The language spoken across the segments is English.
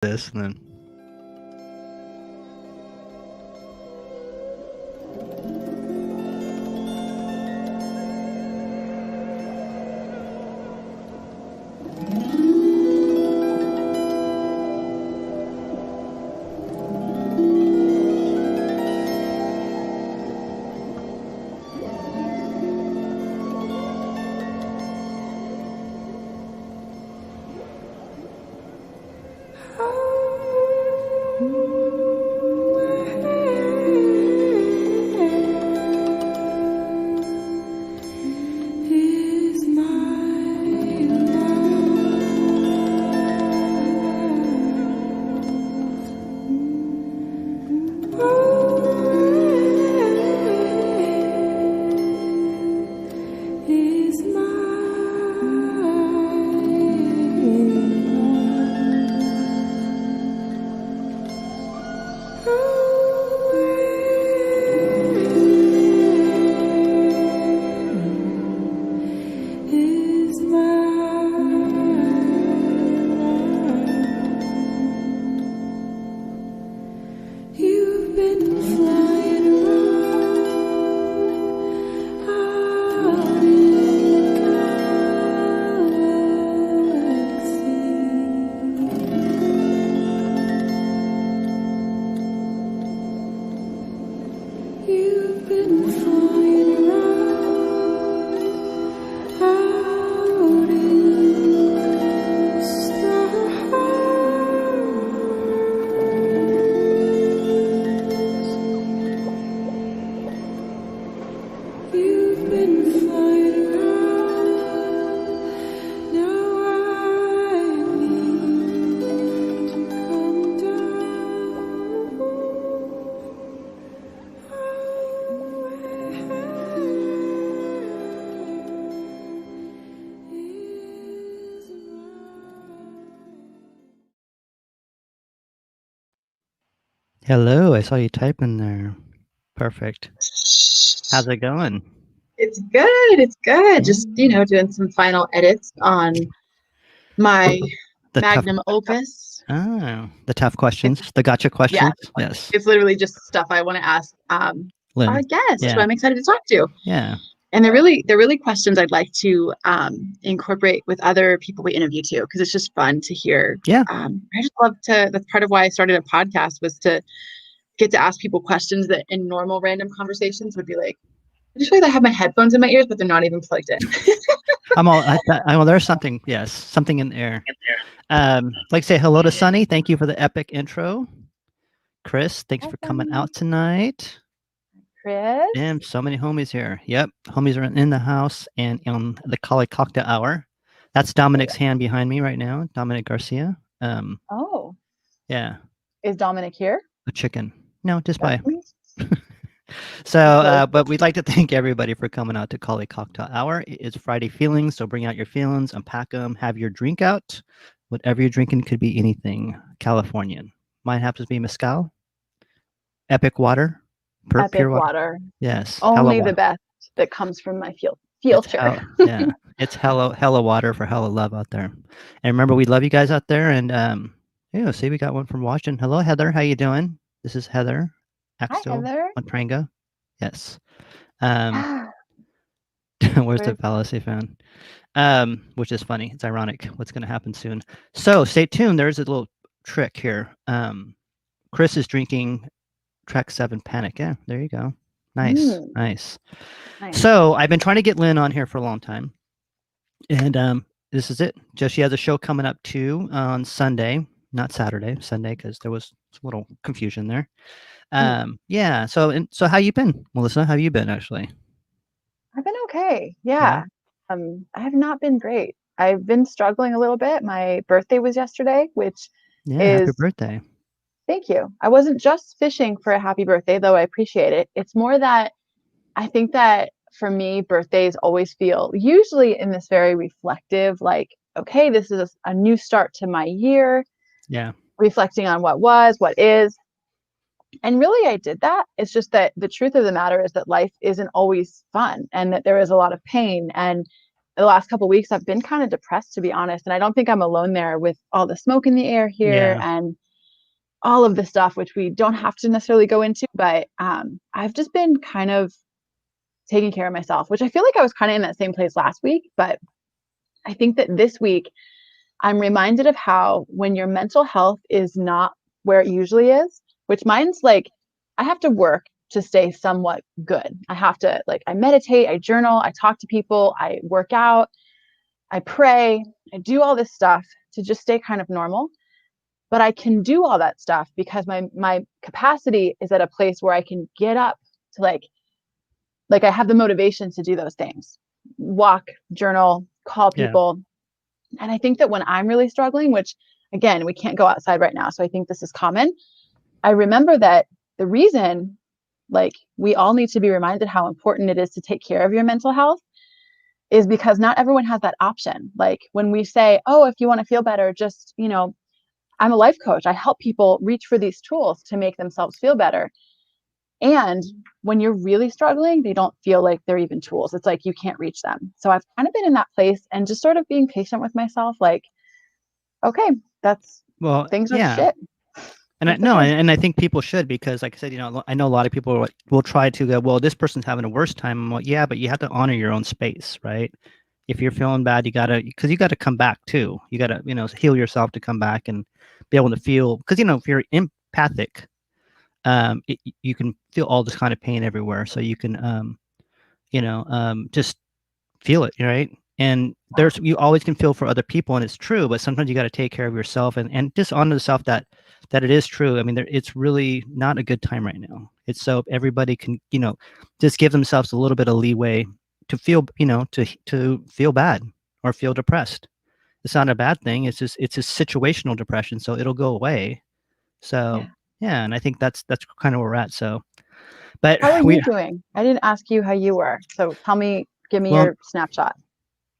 this and then. Hello, I saw you type in there. Perfect. How's it going? It's good. It's good. Just, doing some final edits on my The tough, magnum opus. the tough questions, the gotcha questions. Yes. It's literally just stuff I want to ask Lynn. our guest, Yeah. who I'm excited to talk to. Yeah. And they're really questions I'd like to incorporate with other people we interview too, because it's just fun to hear. Yeah. I just love to. That's part of why I started a podcast, was to get to ask people questions that in normal random conversations would be like, I just feel like I have my headphones in my ears, but they're not even plugged in. There's something, yes, something in there. I'd like to say hello to Sunny. Thank you for the epic intro. Chris, thanks for coming out tonight. Chris. Damn, so many homies here. Yep, homies are in the house and on the Cali Cocktail Hour. That's Dominic's hand behind me right now, Dominic Garcia. Oh. Yeah. Is Dominic here? A chicken. No, just by. So, but we'd like to thank everybody for coming out to Cali Cocktail Hour. It's Friday feelings, so bring out your feelings, unpack them, have your drink out. Whatever you're drinking could be anything Californian. Mine happens to be mezcal, epic water, pure water. Yes. Only the best that comes from my filter. Yeah, it's hella water for hella love out there. And remember, we love you guys out there. And see, we got one from Washington. Hello, Heather. How you doing? This is Heather. Hi, Heather. Matranga. Yes. Where's the fallacy found? Which is funny. It's ironic what's going to happen soon. So stay tuned. There's a little trick here. Chris is drinking Track 7 Panic. Yeah, there you go. Nice. So I've been trying to get Lynn on here for a long time. And this is it. She has a show coming up too on Sunday, not Saturday, Sunday, because there was a little confusion there. Yeah. So how you been, Melissa? How have you been actually? I've been okay. Yeah. I have not been great. I've been struggling a little bit. My birthday was yesterday, which is happy birthday. Thank you. I wasn't just fishing for a happy birthday, though I appreciate it. It's more that I think that for me, birthdays always feel usually in this very reflective, like, okay, this is a new start to my year. Yeah. Reflecting on what was, what is. And really, I did that. It's just that the truth of the matter is that life isn't always fun and that there is a lot of pain. And the last couple of weeks, I've been kind of depressed, to be honest. And I don't think I'm alone there with all the smoke in the air here and all of the stuff, which we don't have to necessarily go into. But I've just been kind of taking care of myself, which I feel like I was kind of in that same place last week. But I think that this week, I'm reminded of how when your mental health is not where it usually is, which mine's like, I have to work to stay somewhat good. I have to, like, I meditate, I journal, I talk to people, I work out, I pray, I do all this stuff to just stay kind of normal. But I can do all that stuff because my capacity is at a place where I can get up to like I have the motivation to do those things. Walk, journal, call people. And I think that when I'm really struggling, which again, we can't go outside right now, so I think this is common. I remember that the reason, like, we all need to be reminded how important it is to take care of your mental health is because not everyone has that option. Like when we say, oh, if you want to feel better, just, I'm a life coach. I help people reach for these tools to make themselves feel better. And when you're really struggling, they don't feel like they're even tools. It's like you can't reach them. So I've kind of been in that place and just sort of being patient with myself. Like, okay, things are shit. And I think people should, because like I said, I know a lot of people will try to go, well, this person's having a worse time. I'm like, yeah, but you have to honor your own space, right? If you're feeling bad, you gotta come back too. You gotta, heal yourself to come back and be able to feel, because, if you're empathic, you can feel all this kind of pain everywhere. So you can, just feel it, right? And you always can feel for other people, and it's true, but sometimes you got to take care of yourself and just honor the self that it is true. I mean, it's really not a good time right now. It's so everybody can, just give themselves a little bit of leeway to feel, to feel bad or feel depressed. It's not a bad thing. It's a situational depression, so it'll go away. So yeah, and I think that's kind of where we're at. So, but how are you doing? I didn't ask you how you were. So give me your snapshot.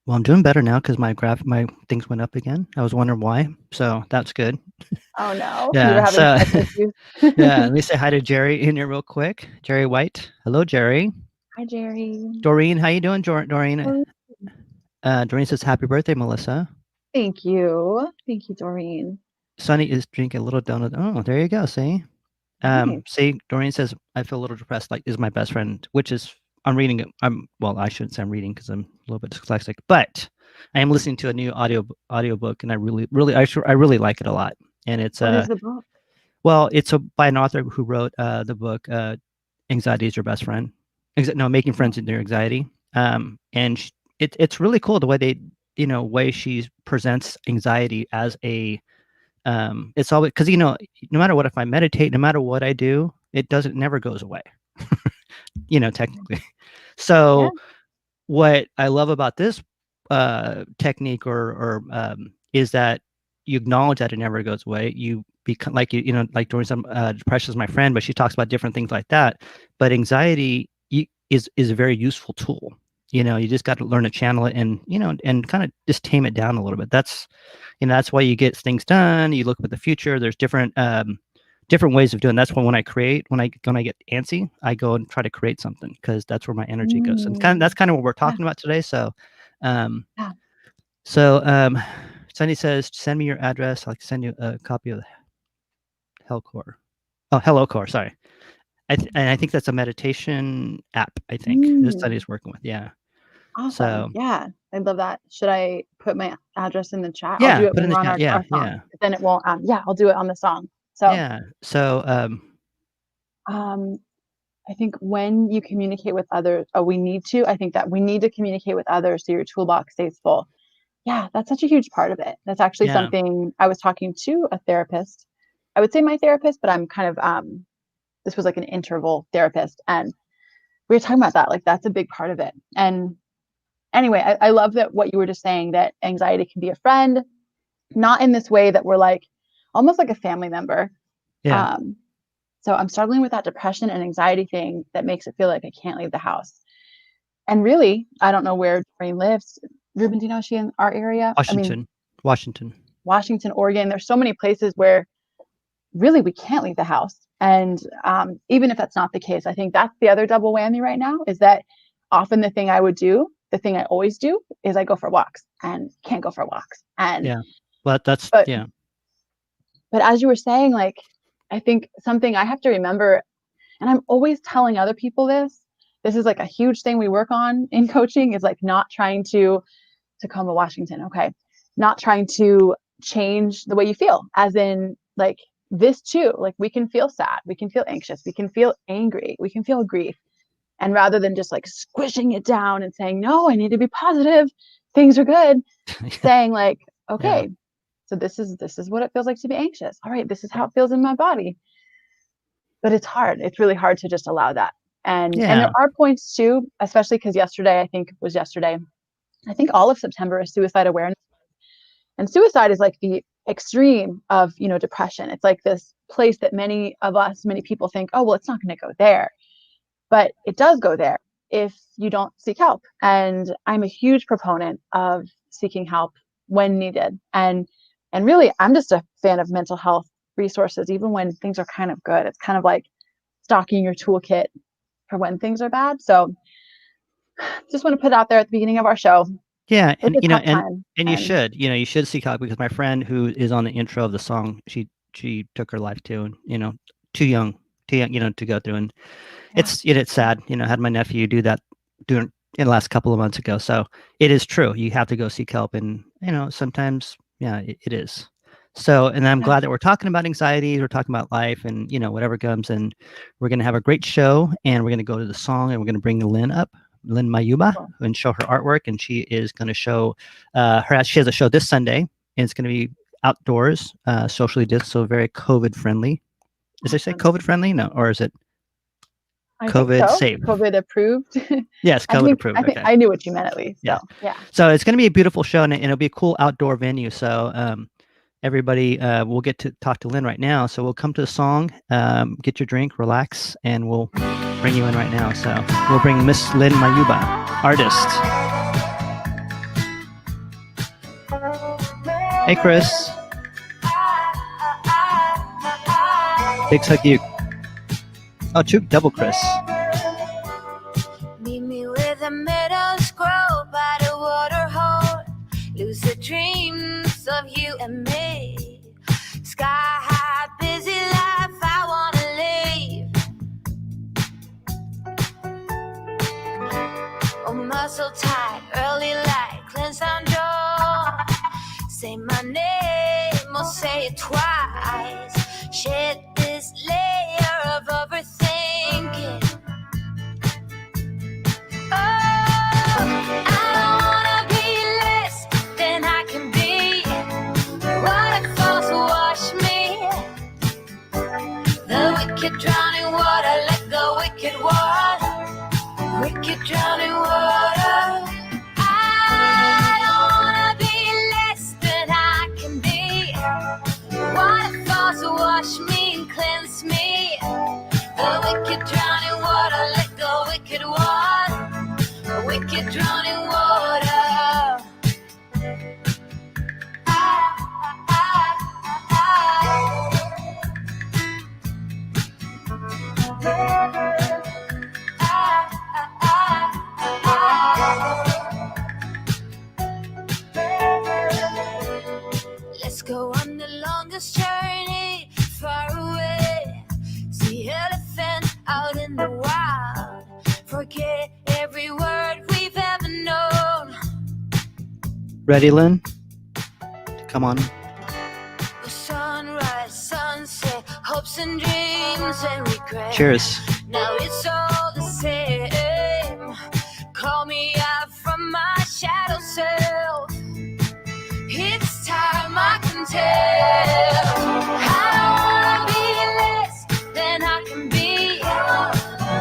Well, I'm doing better now because my things went up again. I was wondering why, so that's good. Oh no! Yeah. You were having tech issues. Yeah. Let me say hi to Jerry in here real quick. Jerry White. Hello, Jerry. Hi, Jerry. Doreen, how you doing, Doreen? Doreen says happy birthday, Melissa. Thank you, Doreen. Sunny is drinking a little donut. Oh, there you go. See. Nice. See, Doreen says I feel a little depressed. Like, is my best friend, which is. I'm reading it. I shouldn't say I'm reading because I'm a little bit dyslexic, but I am listening to a new audio book, and I really like it a lot. And it's what is the book? Well, it's by an author who wrote the book "Anxiety Is Your Best Friend." Making friends in their anxiety. And it's really cool the way they way she presents anxiety as a it's always, because no matter what, if I meditate, no matter what I do, it never goes away. Technically. So what I love about this technique or is that you acknowledge that it never goes away. You become like during some depression is my friend, but she talks about different things like that. But anxiety is a very useful tool. You just got to learn to channel it and and kind of just tame it down a little bit. That's that's why you get things done. You look at the future. There's different ways of doing. That's why when I get antsy, I go and try to create something, because that's where my energy goes. And that's kind of what we're talking about today. So, Sunny says, send me your address. I'll send you a copy of Hellcore. Oh, HelloCore. Sorry. And I think that's a meditation app. I think this Sunny's working with. Yeah. Awesome. So, yeah, I love that. Should I put my address in the chat? Yeah, I'll do it put in the chat. our song. Then it won't. I'll do it on the song. So yeah. So I think when you communicate with others, I think that we need to communicate with others so your toolbox stays full. Yeah, that's such a huge part of it. That's actually something I was talking to a therapist. I would say my therapist, but I'm kind of this was like an interval therapist, and we were talking about that. Like, that's a big part of it. And anyway, I love that what you were just saying, that anxiety can be a friend, not in this way that we're like almost like a family member. Yeah. So I'm struggling with that depression and anxiety thing that makes it feel like I can't leave the house. And really, I don't know where Doreen lives. Ruben, do you know, is she in our area? Washington, Oregon. There's so many places where really we can't leave the house. And even if that's not the case, I think that's the other double whammy right now, is that often the thing I would do the thing I always do is I go for walks and can't go for walks. And Yeah. But that's, but yeah. but as you were saying, like, I think something I have to remember, and I'm always telling other people this is like a huge thing we work on in coaching, is like not trying to Tacoma, Washington. Okay. Not trying to change the way you feel, as in like this too, like we can feel sad, we can feel anxious, we can feel angry, we can feel grief. And rather than just like squishing it down and saying, no, I need to be positive, things are good, saying like, okay, Yeah. so this is what it feels like to be anxious. All right, this is how it feels in my body. But it's hard. It's really hard to just allow that. And Yeah. there are points too, especially because yesterday, I think all of September is suicide awareness. And suicide is like the extreme of, depression. It's like this place that many people think, oh, well, it's not going to go there. But it does go there if you don't seek help. And I'm a huge proponent of seeking help when needed. And really, I'm just a fan of mental health resources, even when things are kind of good. It's kind of like stocking your toolkit for when things are bad. So just want to put it out there at the beginning of our show. Yeah. It's And, a tough time. and you should seek help, because my friend who is on the intro of the song, she took her life too, and, too young, to go through. And it's sad, I had my nephew do that in the last couple of months ago. So it is true. You have to go seek help. And, sometimes, yeah, it is. So, and I'm glad that we're talking about anxiety, we're talking about life, and, whatever comes. And we're going to have a great show, and we're going to go to the song, and we're going to bring Lynn up, Lynn Mayugba, and show her artwork. And she is going to show she has a show this Sunday, and it's going to be outdoors, socially distanced, so very COVID friendly. Does it say COVID friendly? No, or is it COVID safe? COVID approved. Yes, COVID approved. I think I knew what you meant at least. So, yeah. So it's going to be a beautiful show, and it'll be a cool outdoor venue. So everybody, we'll get to talk to Lynn right now. So we'll come to the song, get your drink, relax, and we'll bring you in right now. So we'll bring Miss Lynn Mayugba, artist. Hey, Chris. Big hug you. Oh, double Chris. Meet me with a middle scroll by the water hole. Lucid dreams of you and me. Sky high, busy life, I wanna live. Oh, muscle tight, early light, cleanse and jaw. Say my name or say it twice. Shed this layer of overthinking. Oh, I don't wanna be less than I can be. Waterfalls wash me. The wicked drowning water, let go, wicked water. Wicked drowning water. I don't wanna be less than I can be. Waterfalls wash me and cleanse me. The wicked drowning water, let go, wicked water. Wicked drowning water. Let's go on the longest journey far away. See elephant out in the wild. Forget every word we've ever known. Ready, Lynn? Come on. Sunrise, sunset, hopes and dreams and regrets. Cheers. Now it's all the same. Call me out from my shadow self. It's time, I can tell. I don't wanna be less than I can be.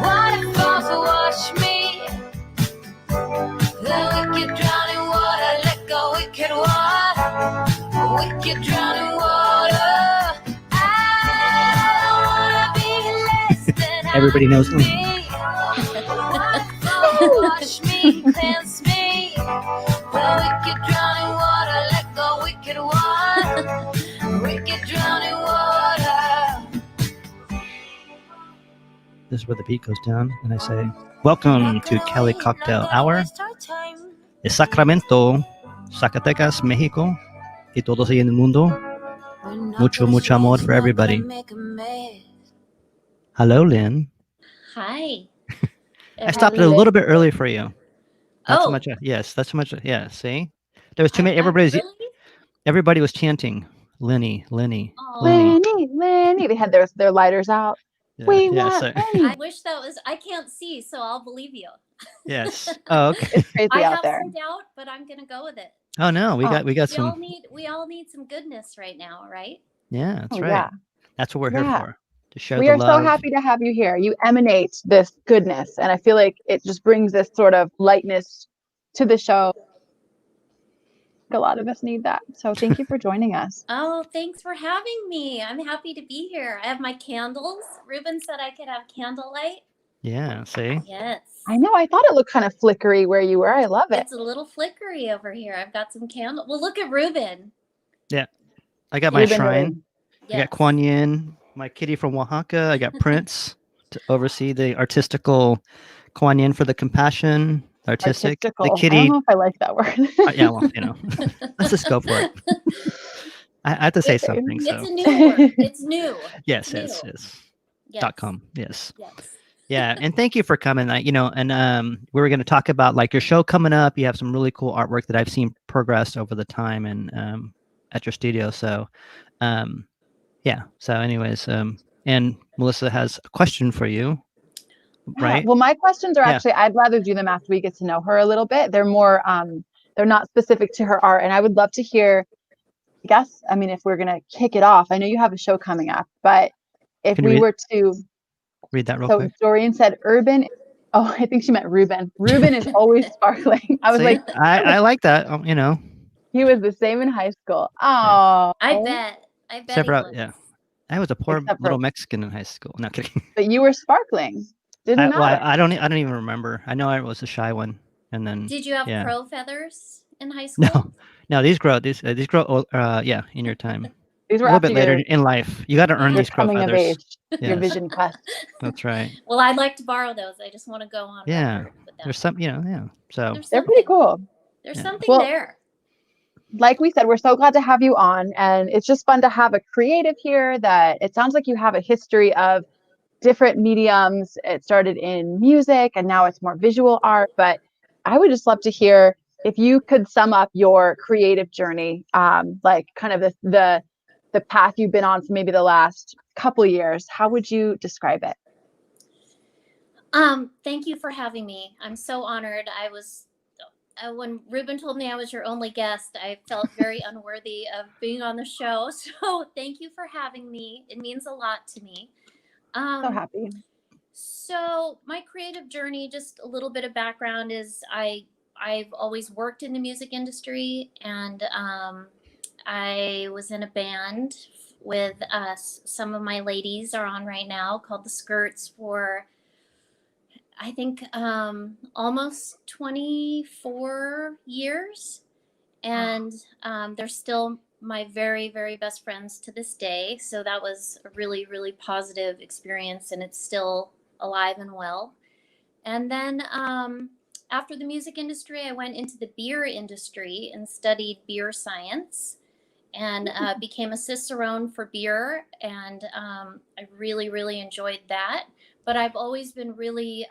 Waterfalls wash me. The wicked drowning water, let go, wicked water. Wicked drowning water. I don't wanna be less than Everybody knows I can be. Waterfalls wash me, cleanse me. The wicked drowning water, let go, wicked water. Wicked drowning water. This is where the beat goes down, and I say, "Welcome to Cali Cocktail Hour, de Sacramento, Zacatecas, Mexico, y todos ahí en el mundo. Mucho amor for everybody." Hello, Lynn. Hi. I stopped it a little bit early for you. Not so Oh. much. Yes, that's so much. Yeah, see, there was too many. Everybody was chanting, "Lenny, Lenny, Aw. Lenny." Lenny. They had their lighters out. Yeah, We yeah, want so- Lenny. I wish that was. I can't see, so I'll believe you. yes. Oh, okay. It's crazy I out have there. some doubt, but I'm gonna go with it. Oh no, we got We some. all need some goodness right now, right? Yeah, that's Oh, right. yeah. That's what we're here Yeah. for, to share We the are love. so happy to have you here. You emanate this goodness, and I feel like it just brings this sort of lightness to the show. A lot of us need that. So thank you for joining us. Oh, thanks for having me. I'm happy to be here. I have my candles. Ruben said I could have candlelight. Yeah, see. Yes. I know. I thought it looked kind of flickery where you were. I love it. It's a little flickery over here. I've got some candle. Well, look at Ruben. I got my Ruben shrine. Ruben. I got Kuan Yin, my kitty from Oaxaca. I got Prince to oversee the artistical Kuan Yin for the compassion. Artistic. Artistical. The I don't kitty. know if I like that word. Yeah, well, let's just go for it. I have to say Okay. something. So It's a new word. It's new. yes, new. yes. Yes. .com. Yes. Yes. Yeah, and thank you for coming. And we were going to talk about like your show coming up. You have some really cool artwork that I've seen progress over the time and at your studio. So, yeah. So, anyways, and Melissa has a question for you, right? Well, my questions are Yeah. actually, I'd rather do them after we get to know her a little bit. They're more, they're not specific to her art. And I would love to hear, I guess, I mean, if we're going to kick it off, I know you have a show coming up, but if Can you we read- were to, Read that real so quick. Dorian said urban. Oh, I think she meant Ruben. Ruben is always sparkling. I was See? like, I like that. he was the same in high school. Oh, I bet. I bet. Except he for, was. yeah. I was a poor Except for- little Mexican in high school. No kidding. but you were sparkling. Didn't matter. I don't even remember. I know I was a shy one, and then Did you have yeah. crow feathers in high school? No, these grow yeah, in your time. These A were little after bit later your, in life. You got to earn your these crow coming of feathers. age, your Yes. vision quest. That's right. Well, I'd like to borrow those. I just want to go on. Yeah. record with that. There's some, yeah. So There's They're pretty something. cool. There's Yeah. something Well, there. Like we said, we're so glad to have you on, and it's just fun to have a creative here that it sounds like you have a history of different mediums. It started in music and now it's more visual art, but I would just love to hear if you could sum up your creative journey, like kind of the path you've been on for maybe the last couple of years. How would you describe it? Thank you for having me. I'm so honored. I was when Ruben told me I was your only guest, I felt very unworthy of being on the show. So thank you for having me. It means a lot to me. So happy. So my creative journey, just a little bit of background, is I've always worked in the music industry, and I was in a band with some of my ladies are on right now called the Skirts for I think almost 24 years, and they're still my very, very best friends to this day. So that was a really, really positive experience, and it's still alive and well. And then after the music industry, I went into the beer industry and studied beer science, and became a cicerone for beer. And I really, really enjoyed that. But I've always been really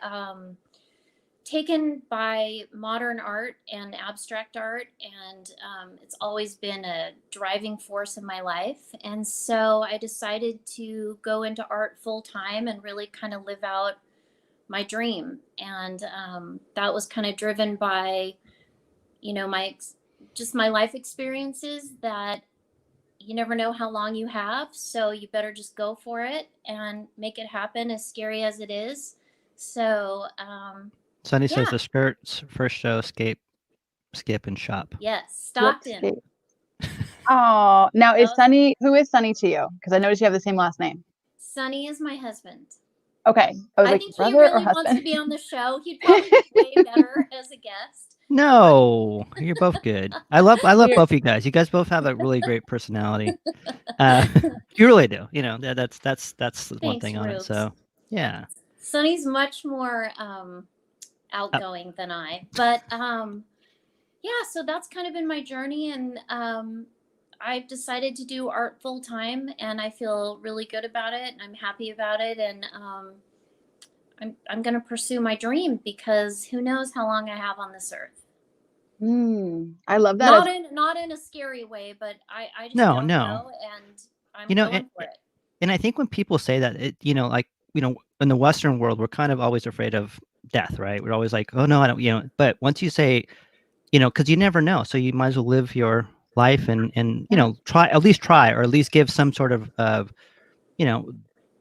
taken by modern art and abstract art, and it's always been a driving force in my life. And so I decided to go into art full time and really kind of live out my dream. And that was kind of driven by, my life experiences, that you never know how long you have, so you better just go for it and make it happen, as scary as it is. So Sunny says yeah. the Skirts first show, skip and shop. yes, Stockton. Oh, now is Oh. Sunny, who is Sunny to you? Because I noticed you have the same last name. Sunny is my husband. Okay. I was I like, think he brother really or wants husband? to be on the show. He'd probably be way better as a guest. No, you're both good. I love We're- both you guys. You guys both have a really great personality. You really do. That's the one Thanks, thing on it. Rubes. So yeah. Sunny's much more outgoing than I, but yeah, so that's kind of been my journey, and I've decided to do art full time, and I feel really good about it, and I'm happy about it, and I'm going to pursue my dream, because who knows how long I have on this earth. I love that. Not in a scary way, but I just No, don't no. know, and I'm You know, going for it. And I think when people say that, like, in the Western world, we're kind of always afraid of death, right? We're always like, oh no, I don't, but once you say, because you never know, so you might as well live your life and at least try, or at least give some sort of, I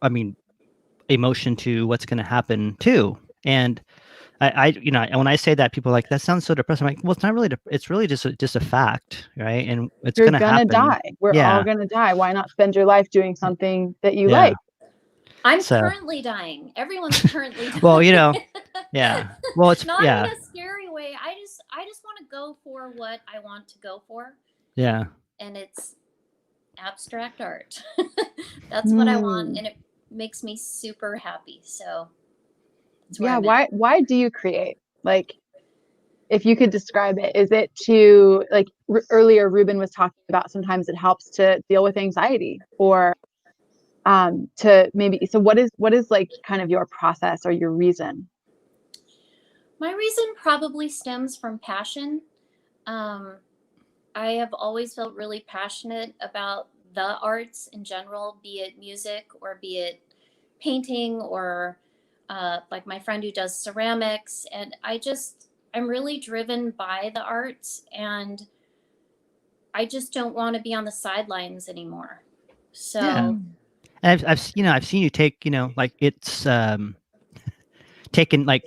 mean, emotion to what's going to happen too. And when I say that, people are like, that sounds so depressing. I'm like, well, it's not really. It's really just a fact, right? And it's You're going to gonna happen. die. We're all gonna die. Why not spend your life doing something that you Yeah. like? I'm currently dying. Everyone's currently dying. Well, yeah. Well, it's not yeah. in a scary way. I just want to go for what I want to go for. Yeah. And it's abstract art. That's what I want, and it makes me super happy. So yeah, why do you create? Like, if you could describe it, is it to, like, earlier Ruben was talking about, sometimes it helps to deal with anxiety, or to maybe, so what is like kind of your process or your reason? My reason probably stems from passion. I have always felt really passionate about the arts in general, be it music or be it painting, or like my friend who does ceramics. And I'm really driven by the arts, and I just don't want to be on the sidelines anymore. So yeah. And I've seen you take, like, it's taken, like,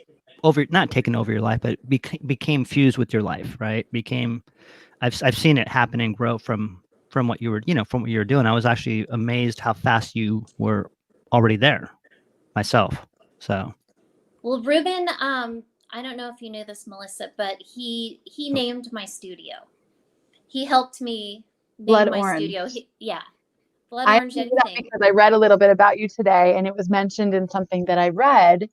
not taken over your life, but became fused with your life, right? I've seen it happen and grow from what you were, from what you were doing. I was actually amazed how fast you were already there myself. So, well, Ruben, I don't know if you knew this, Melissa, but he named my studio. He helped me name Blood my Orange. studio. Blood Orange. I knew that because I read a little bit about you today, and it was mentioned in something that I read,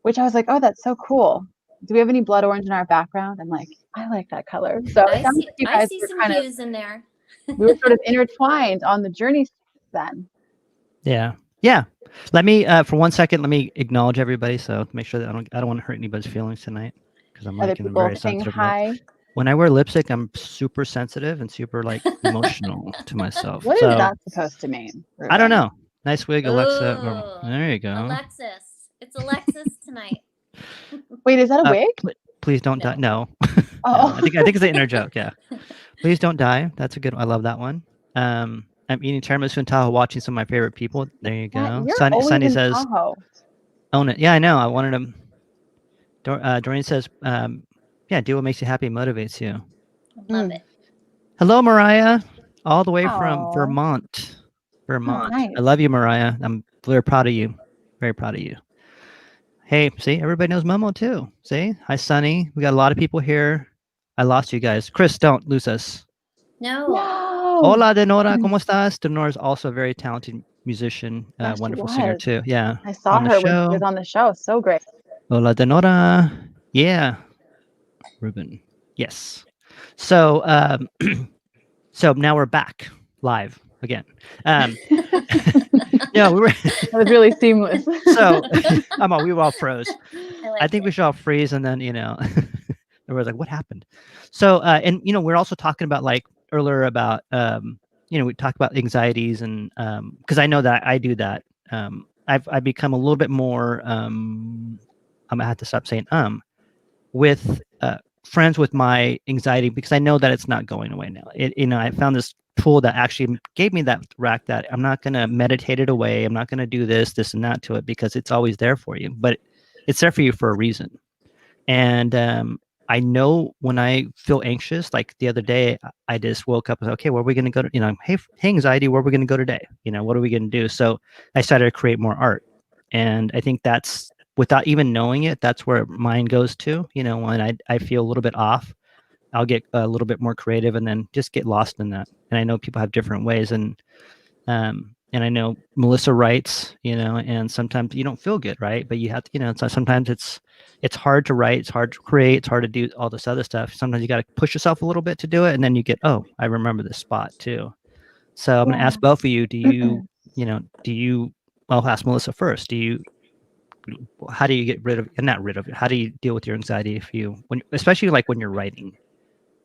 which I was like, oh, that's so cool. Do we have any blood orange in our background? I'm like, I like that color. So I see some hues in there. We were sort of intertwined on the journey then. Yeah. Yeah. Let me, for 1 second, let me acknowledge everybody. So to make sure that I don't want to hurt anybody's feelings tonight, because I'm like in a very sensitive mode. When I wear lipstick, I'm super sensitive and super, like, emotional to myself. What is that supposed to mean, Ruben? I don't know. Nice wig, Alexa. Ooh, there you go. Alexis. It's Alexis tonight. Wait, is that a wig? Please don't die. No. Oh. No, I think it's an inner joke. Yeah. Please don't die. That's a good one. I love that one. I'm eating tiramisu in Tahoe, watching some of my favorite people. There you go. Sunny says, Tahoe. Own it. Yeah, I know. I wanted him. Doreen says, yeah, do what makes you happy, motivates you. Love it. Hello, Mariah, all the way from Vermont. Nice. I love you, Mariah. I'm very proud of you. Very proud of you. Hey, see, everybody knows Momo too. See? Hi, Sunny. We got a lot of people here. I lost you guys. Chris, don't lose us. No. Hola, Denora. ¿Cómo estás? Denora is also a very talented musician, wonderful singer too. Yeah. I saw her when she was on the show. So great. Hola, Denora. Yeah. Ruben. Yes. So, so now we're back live again. Yeah, we were. That was really seamless. So, we were all froze. I think we should all freeze, and then everyone's like, "What happened?" So, and we're also talking about, like, earlier about we talked about anxieties, and because I know that I do that. I've become a little bit more. I'm gonna have to stop saying with friends with my anxiety, because I know that it's not going away now. I found this tool that actually gave me that rack that I'm not going to meditate it away. I'm not going to do this and that to it, because it's always there for you, but it's there for you for a reason. And I know when I feel anxious, like the other day, I just woke up and said, okay, where are we going to go to, hey, anxiety, where are we going to go today? What are we going to do? So I started to create more art. And I think that's, without even knowing it, that's where mine goes to. When I feel a little bit off, I'll get a little bit more creative and then just get lost in that. And I know people have different ways. And and I know Melissa writes, and sometimes you don't feel good, right? But you have to, sometimes it's hard to write, it's hard to create, it's hard to do all this other stuff. Sometimes you got to push yourself a little bit to do it, and then you get, oh, I remember this spot too. So I'm going to ask both of you, I'll ask Melissa first. How do you get rid of, and not rid of it, how do you deal with your anxiety especially like when you're writing?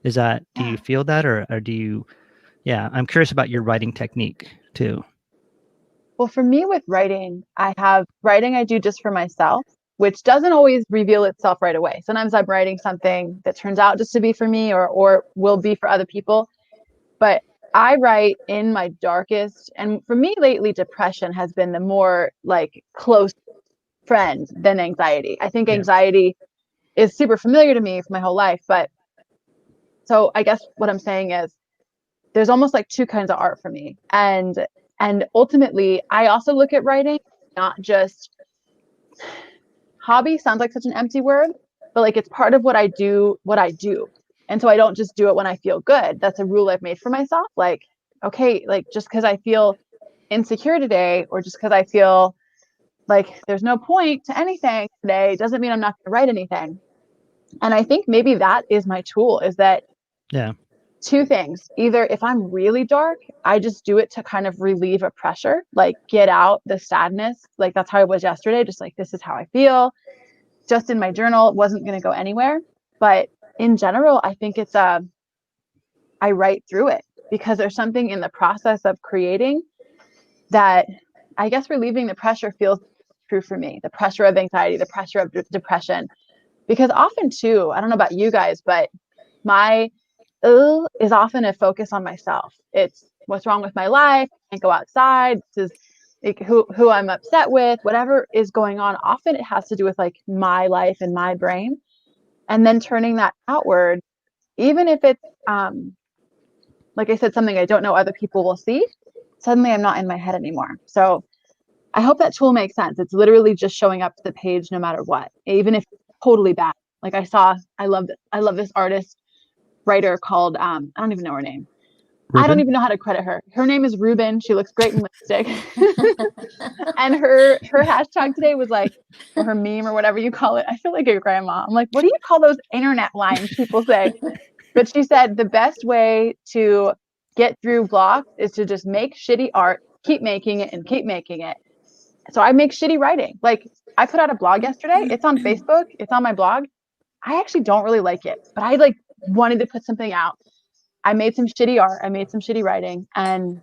Do you feel that, or do you, I'm curious about your writing technique too. Well, for me with writing, I have writing I do just for myself, which doesn't always reveal itself right away. Sometimes I'm writing something that turns out just to be for me or will be for other people. But I write in my darkest, and for me lately, depression has been the more like close friend than anxiety. I think anxiety is super familiar to me for my whole life. But so I guess what I'm saying is there's almost like two kinds of art for me. And ultimately, I also look at writing not just hobby, sounds like such an empty word, but like it's part of what I do. And so I don't just do it when I feel good. That's a rule I've made for myself. Like, okay, like just because I feel insecure today, or just because I feel like there's no point to anything today, doesn't mean I'm not going to write anything. And I think maybe that is my tool, is that two things. Either if I'm really dark, I just do it to kind of relieve a pressure, like get out the sadness. Like that's how I was yesterday. Just like, this is how I feel. Just in my journal, it wasn't going to go anywhere. But in general, I think it's I write through it because there's something in the process of creating that I guess relieving the pressure feels true for me. The pressure of anxiety, the pressure of depression. Because often too, I don't know about you guys, but my is often a focus on myself. It's what's wrong with my life. I can't go outside. This is like who I'm upset with, whatever is going on. Often it has to do with like my life and my brain. And then turning that outward, even if it's like I said, something I don't know other people will see, suddenly I'm not in my head anymore. So I hope that tool makes sense. It's literally just showing up to the page no matter what, even if it's totally bad. Like I love this artist writer called I don't even know her name. Ruben? I don't even know how to credit her. Her name is Ruben. She looks great in lipstick. And her hashtag today was like, or her meme or whatever you call it. I feel like your grandma. I'm like, what do you call those internet lines people say? But she said the best way to get through blocks is to just make shitty art, keep making it and keep making it. So I make shitty writing. Like I put out a blog yesterday. It's on Facebook. It's on my blog. I actually don't really like it, but I like wanted to put something out. I made some shitty art. I made some shitty writing, and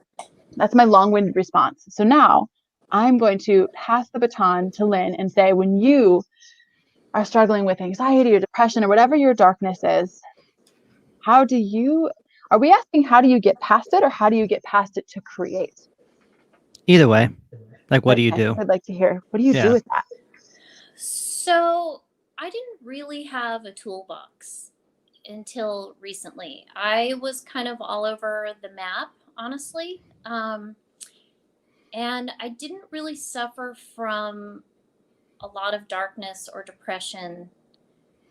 that's my long-winded response. So now I'm going to pass the baton to Lynn and say, when you are struggling with anxiety or depression or whatever your darkness is, are we asking how do you get past it, or how do you get past it to create? Either way. Like, what do you do? I'd like to hear. What do you do with that? So I didn't really have a toolbox until recently. I was kind of all over the map, honestly. And I didn't really suffer from a lot of darkness or depression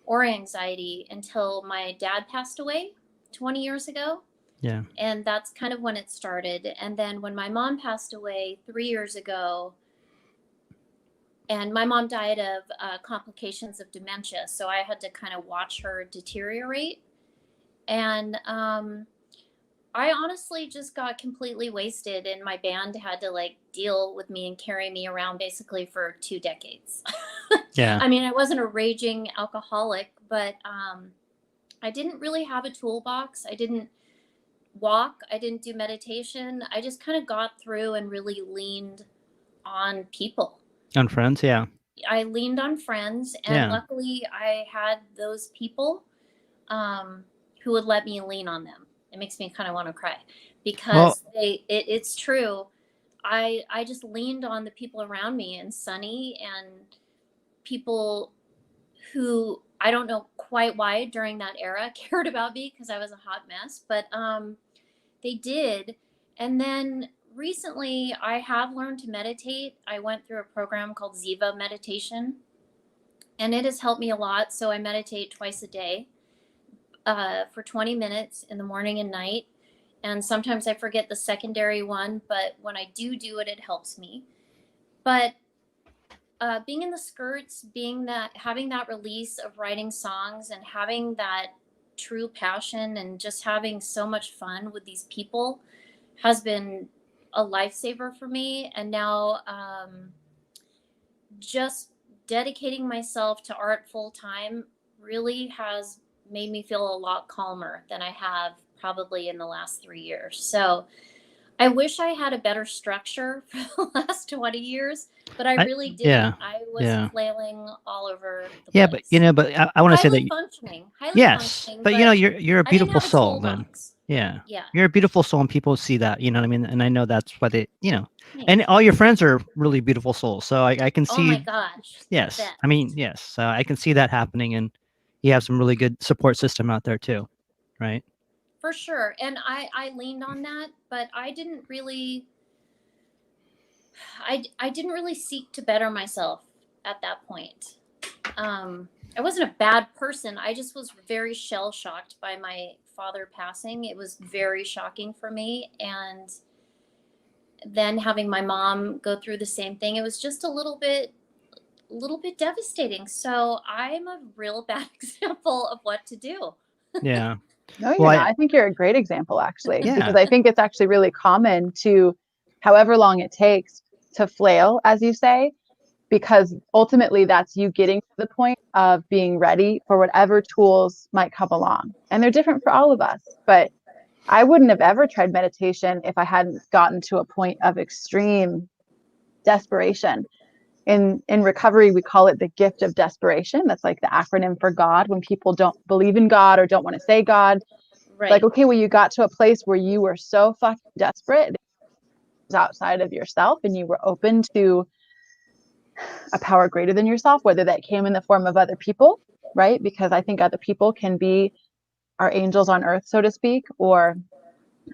or anxiety until my dad passed away 20 years ago. Yeah. And that's kind of when it started. And then when my mom passed away 3 years ago, and my mom died of complications of dementia, so I had to kind of watch her deteriorate. And I honestly just got completely wasted, and my band had to like deal with me and carry me around basically for 2 decades. Yeah. I mean, I wasn't a raging alcoholic, but I didn't really have a toolbox. I didn't walk. I didn't do meditation. I just kind of got through and really leaned on people. On friends, yeah. I leaned on friends, and luckily I had those people who would let me lean on them. It makes me kind of want to cry because it's true. I just leaned on the people around me, and Sunny and people who I don't know quite why during that era cared about me because I was a hot mess, but they did. And then recently I have learned to meditate. I went through a program called Ziva meditation, and it has helped me a lot. So I meditate twice a day for 20 minutes in the morning and night. And sometimes I forget the secondary one, but when I do it, it helps me. But being in the skirts, having that release of writing songs and having that true passion and just having so much fun with these people has been a lifesaver for me. And now just dedicating myself to art full time really has made me feel a lot calmer than I have probably in the last 3 years. So I wish I had a better structure for the last 20 years, but I really didn't. Yeah. I was Yeah. flailing all over the Yeah, place. but I want to say that Highly yes, functioning, but you're a I didn't beautiful have a soul then. toolbox. Yeah. Yeah. You're a beautiful soul and people see that, you know what I mean? And I know that's why they, and Thanks. all your friends are really beautiful souls. So I can Oh my see, gosh. yes. I mean, yes. So I can see that happening and you have some really good support system out there too. Right. For sure. And I leaned on that, but I didn't really seek to better myself at that point. I wasn't a bad person. I just was very shell shocked by my father passing. It was very shocking for me. And then having my mom go through the same thing, it was just a little bit devastating. So I'm a real bad example of what to do. Yeah. No, you're Well, not. I think you're a great example, actually, Yeah. because I think it's actually really common to, however long it takes, to flail, as you say, because ultimately that's you getting to the point of being ready for whatever tools might come along. And they're different for all of us. But I wouldn't have ever tried meditation if I hadn't gotten to a point of extreme desperation. In recovery, we call it the gift of desperation. That's like the acronym for God. When people don't believe in God or don't want to say God, Right. like, okay, well, you got to a place where you were so fucking desperate, it was outside of yourself, and you were open to a power greater than yourself, whether that came in the form of other people, right? Because I think other people can be our angels on earth, so to speak, or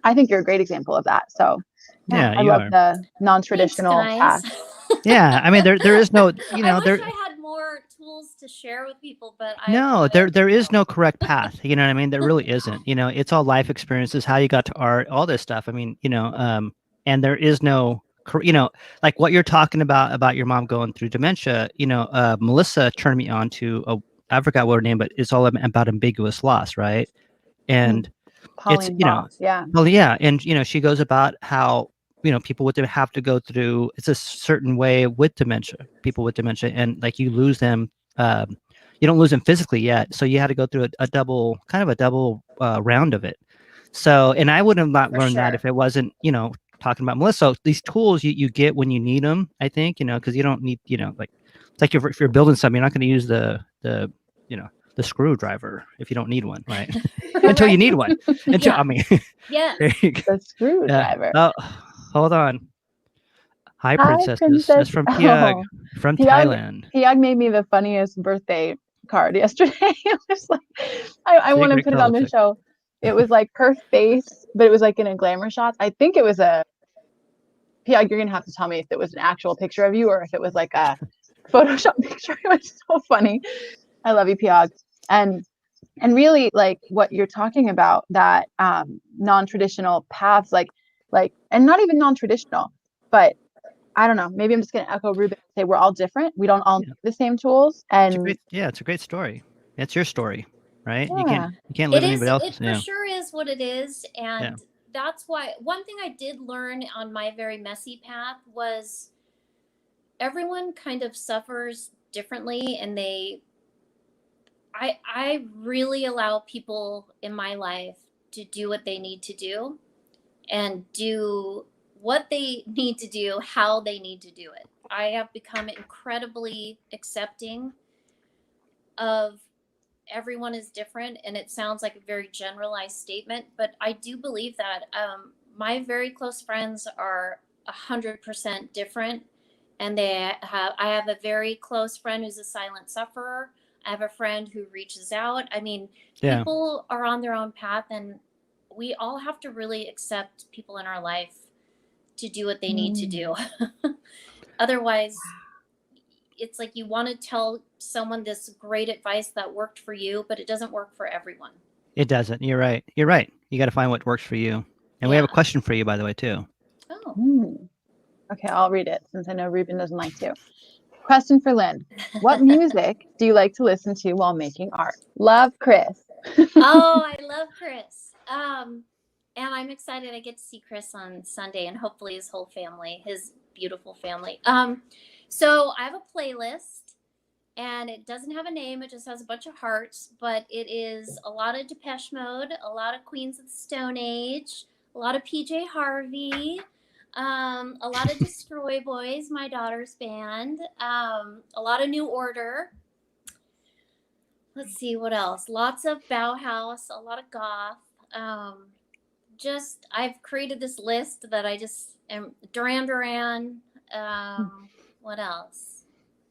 I think you're a great example of that. So Yeah, I you love are. the non-traditional Thanks, path. guys. Yeah. I mean, there is no, I wish I had more tools to share with people, but no, there is no correct path. You know what I mean? There really isn't. It's all life experiences, how you got to art, all this stuff. I mean, and there is no, like what you're talking about your mom going through dementia. Melissa turned me on to I forgot what her name, but it's all about ambiguous loss, right? And it's Pauline Boss, yeah. well, yeah, and she goes about how people would have to go through. It's a certain way with dementia. People with dementia, and like you lose them. You don't lose them physically yet, so you had to go through a double round of it. So, and I would have not For learned that sure. if it wasn't talking about Melissa. So these tools you get when you need them, I think, because you don't need like it's like if you're building something, you're not going to use the screwdriver if you don't need one, right? Until you need one. Until Yeah. I mean, Yes. there you go. The screwdriver. Oh, hold on. Hi, Hi, princesses. princess. That's from Piag, Oh, from Piag, Thailand. Piag made me the funniest birthday card yesterday. It was like, I want to Secret put it color on the pick. show. It was like her face, but it was like in a glamour shot. I think it was Piag, you're gonna have to tell me if it was an actual picture of you or if it was like a Photoshop picture. It was so funny. I love you, Piag. And really like what you're talking about, that non-traditional paths, like and not even non-traditional, but I don't know, maybe I'm just going to echo Ruben and say we're all different. We don't all need the same tools. And It's a great story. It's your story, right? yeah, You can't It live is. anybody It else's. for Yeah. sure is what it is, and Yeah. that's why one thing I did learn on my very messy path was everyone kind of suffers differently, and I really allow people in my life to do what they need to do and do what they need to do, how they need to do it. I have become incredibly accepting of everyone is different, and it sounds like a very generalized statement, but I do believe that my very close friends are 100% different, and I have a very close friend who's a silent sufferer. I have a friend who reaches out. I mean, Yeah. people are on their own path, and we all have to really accept people in our life to do what they need to do. Otherwise, it's like you want to tell someone this great advice that worked for you, but it doesn't work for everyone. It doesn't. You're right. You're right. You got to find what works for you. And we have a Yeah. question for you, by the way, too. Oh. Okay, I'll read it since I know Ruben doesn't like to. Question for Lynn. What music do you like to listen to while making art? Love, Chris. Oh, I love Chris. And I'm excited I get to see Chris on Sunday and hopefully his whole family, his beautiful family. So I have a playlist and it doesn't have a name. It just has a bunch of hearts, but it is a lot of Depeche Mode, a lot of Queens of the Stone Age, a lot of PJ Harvey, a lot of Destroy Boys, my daughter's band, a lot of New Order. Let's see what else. Lots of Bauhaus, a lot of goth. I've created this list that I just am Duran Duran. What else?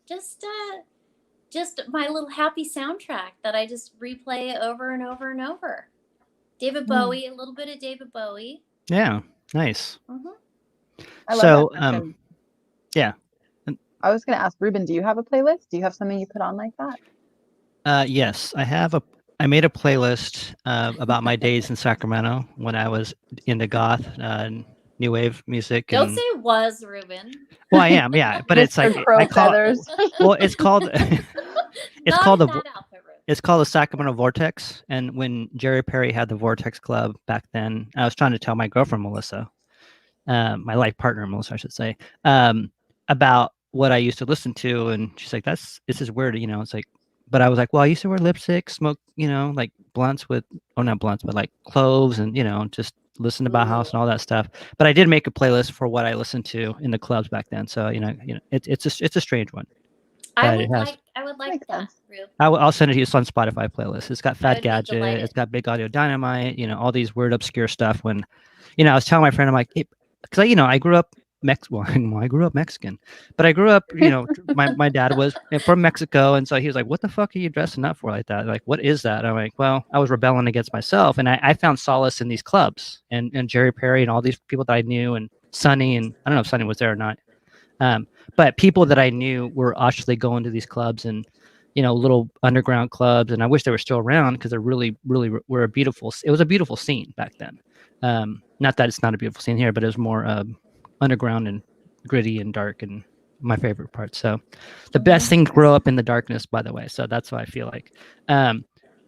Just my little happy soundtrack that I just replay over and over and over. David Bowie, a little bit of David Bowie. Yeah, nice. I love So, that question. yeah. I was going to ask Ruben, do you have a playlist? Do you have something you put on like that? Yes, I made a playlist about my days in Sacramento when I was into goth, new wave music. Don't And, say was, Ruben. well, I am, yeah, but it's like Mr. Crow Feathers. Well, it's called it's Not called in the that outfit, Ruben. it's called the Sacramento Vortex. And when Jerry Perry had the Vortex Club back then, I was trying to tell my girlfriend Melissa, my life partner Melissa, I should say, about what I used to listen to, and she's like, "This is weird," you know. It's like, but I was like, "Well, I used to wear lipstick, smoke, you know, like blunts with, or not blunts, but like cloves, and you know, just listen to Bauhaus and all that stuff." But I did make a playlist for what I listened to in the clubs back then. So it's a strange one. I But would like Makes that, sense. Rube. I'll send it to you. It's on Spotify playlist. It's got I Fat would be Gadget. delighted. It's got Big Audio Dynamite. You know, all these weird obscure stuff. When, you know, I was telling my friend, I'm like, because I grew up I grew up Mexican, but I grew up, you know, my dad was from Mexico, and so he was like, "What the fuck are you dressing up for like that? Like, what is that?" And I'm like, "Well, I was rebelling against myself, and I found solace in these clubs and Jerry Perry and all these people that I knew, and Sonny, and I don't know if Sonny was there or not." But people that I knew were actually going to these clubs and, you know, little underground clubs. And I wish they were still around because they're really, really were it was a beautiful scene back then. Not that it's not a beautiful scene here, but it was more underground and gritty and dark and my favorite part. So the best things grow up in the darkness, by the way. So that's what I feel like.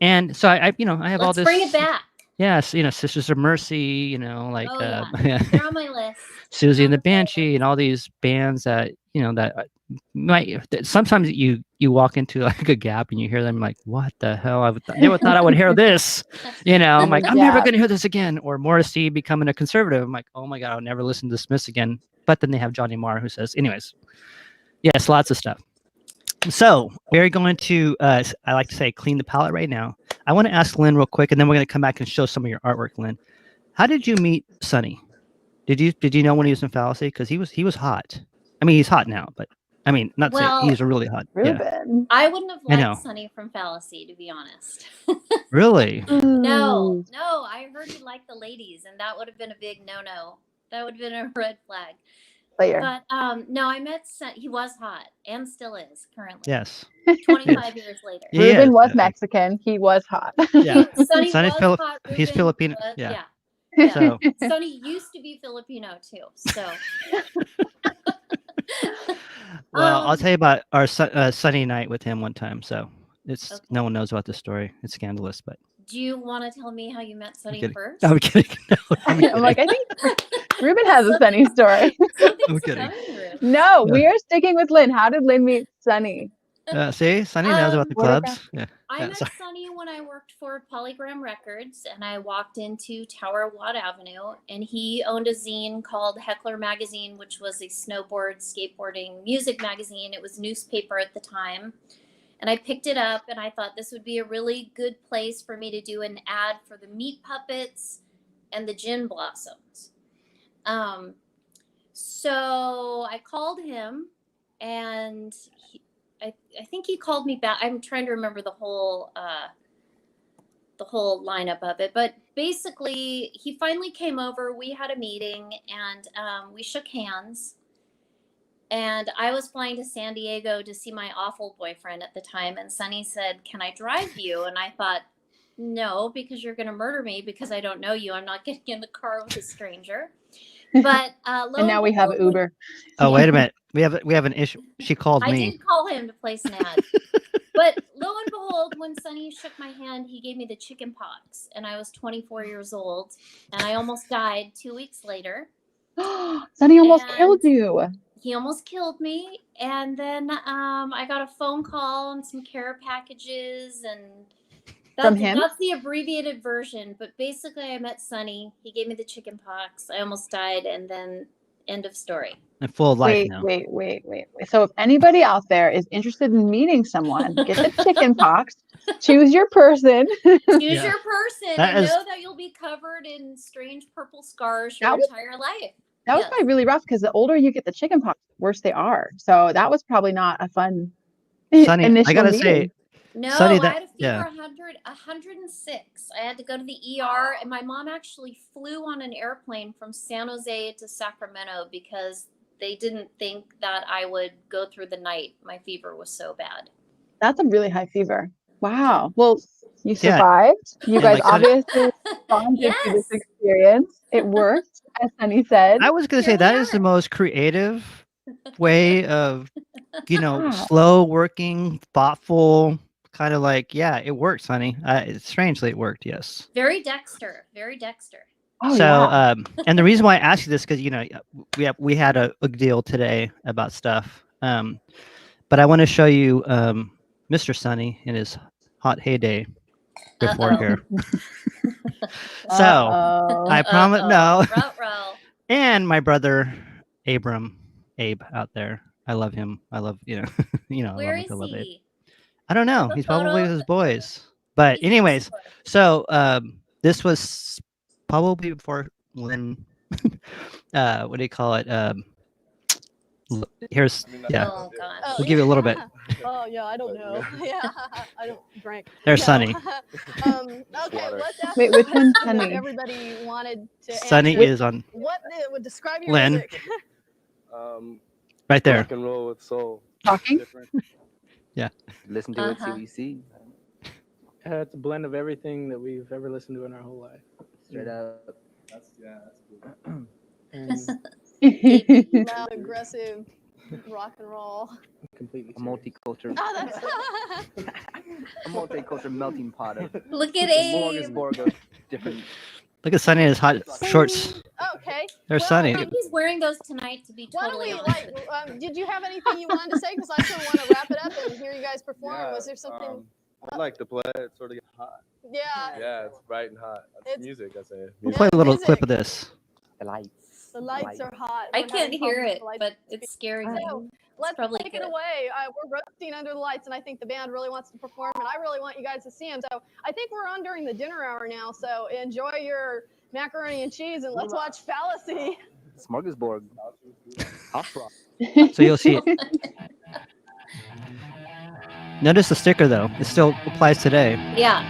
And so I have all Let's this. bring it back. Yes, you know, Sisters of Mercy, you know, like Oh yeah, they're on my list. Susie and the On my playlist. Banshee and all these bands that, you know, that sometimes you walk into like a Gap and you hear them like, what the hell? I never thought I would hear this. You know, I'm like, I'm never going to hear this again. Or Morrissey becoming a conservative. I'm like, oh my God, I'll never listen to Smiths again. But then they have Johnny Marr who says, anyways, yes, lots of stuff. So we're going to, I like to say, clean the palette right now. I want to ask Lynn real quick, and then we're going to come back and show some of your artwork, Lynn. How did you meet Sonny? Did you know when he was in Fallacy? Because he was hot. I mean, he's hot now, but I mean, he's really hot. Ruben. Yeah. I wouldn't have I know. liked Sonny from Fallacy, to be honest. Really? No, I heard he liked the ladies, and that would have been a big no-no. That would have been a red flag. Player. But no, I met he was hot and still is currently. Yes. 25 years later. Yeah. Ruben was Mexican. He was hot. Yeah. Sonny Sonny's was hot. he's Ruben Filipino. was- Yeah. Yeah. So Sonny used to be Filipino too. So. well, I'll tell you about our Sunny night with him one time. So it's Okay. no one knows about this story. It's scandalous, but. Do you want to tell me how you met Sonny first? I'm kidding. No, I'm kidding. I'm like, I think Ruben has a Sunny story. I'm kidding. No, we are sticking with Lynn. How did Lynn meet Sunny? See, Sonny knows about the what about- clubs. Yeah. I met Sonny when I worked for Polygram Records, and I walked into Tower Watt Avenue, and he owned a zine called Heckler Magazine, which was a snowboard, skateboarding, music magazine. It was newspaper at the time. And I picked it up, and I thought this would be a really good place for me to do an ad for the Meat Puppets and the Gin Blossoms. So I called him, and I think he called me back. I'm trying to remember the whole lineup of it, but basically he finally came over. We had a meeting, and we shook hands. And I was flying to San Diego to see my awful boyfriend at the time. And Sonny said, "Can I drive you?" And I thought, no, because you're going to murder me because I don't know you. I'm not getting in the car with a stranger. But And now we have behold, Uber. Oh, wait a minute. We have an issue. She called I me. did call him to place an ad. But lo and behold, when Sonny shook my hand, he gave me the chicken pox, and I was 24 years old, and I almost died 2 weeks later. Sonny almost killed And- you. He almost killed me, and then I got a phone call and some care packages, and From him? That's the abbreviated version. But basically, I met Sonny. He gave me the chicken pox. I almost died, and then end of story. I'm full of life Wait, now. wait. So if anybody out there is interested in meeting someone, get the chicken pox, choose your person. Choose Yeah. your person That and is- know that you'll be covered in strange purple scars That your was- entire life. That was Yes. probably really rough because the older you get the chicken pox, the worse they are. So that was probably not a fun Sonny, initial I gotta meeting. say, No, Sonny, I that- had a fever yeah. 106. I had to go to the ER, and my mom actually flew on an airplane from San Jose to Sacramento because they didn't think that I would go through the night. My fever was so bad. That's a really high fever. Wow. Well, you Yeah. survived. You And guys like Sonny- obviously responded to this Yes. experience. It worked, as Sunny said. I was gonna Here say we that is the are. most creative way of, Wow. slow working, thoughtful, kind of like, yeah, it worked, honey. Strangely, it worked. Yes. Very Dexter. Very Dexter. Oh, So, yeah. and the reason why I asked you this because we had a deal today about stuff. But I want to show you Mr. Sonny in his hot heyday before Uh-oh. here. So Uh-oh. I promise no. Ruh-roh. And my brother Abe out there. I love him. I love I Where love is him. I love Abe. he? I don't know. The He's probably photo- with his boys. But He's anyways, next door. so this was probably before Lynn. What do you call it? Here's yeah. Oh gosh. Oh, We'll give you a little bit. Oh yeah, I don't know. Yeah, I don't drink. There's No. Sonny. Okay, let's ask Wait, which one's what Sonny? everybody wanted to Sonny answer. is on What would describe your Lynn. music? right there. Rock and roll with soul. Talking? Different. Listen to it Uh-huh. till you see. It's a blend of everything that we've ever listened to in our whole life. Straight up. That's cool. And Loud, aggressive, rock and roll. completely A serious. multicultural, Oh, that's a multicultural melting pot of Look at the Abe. smorgasbord of different. Look at Sonny in his hot shorts. okay. There's Well, Sonny. I think he's wearing those tonight to be Why don't totally we honest with you. did you have anything you wanted to say? Because I sort of want to wrap it up and hear you guys perform. Was there something? I like to play it, sort of get hot. Yeah. Yeah, it's bright and hot. That's It's- music, I say. We'll Music. play a little music. clip of this. The lights. The lights are hot. I We're can't having hear problems with it, the lights. but it's scary me. So, let's probably take it good. away. We're roasting under the lights, and I think the band really wants to perform, and I really want you guys to see them. So I think we're on during the dinner hour now. So enjoy your macaroni and cheese, and let's watch Fallacy. Smorgasbord. Hot frost. So you'll see it. Notice the sticker though. It still applies today. Yeah.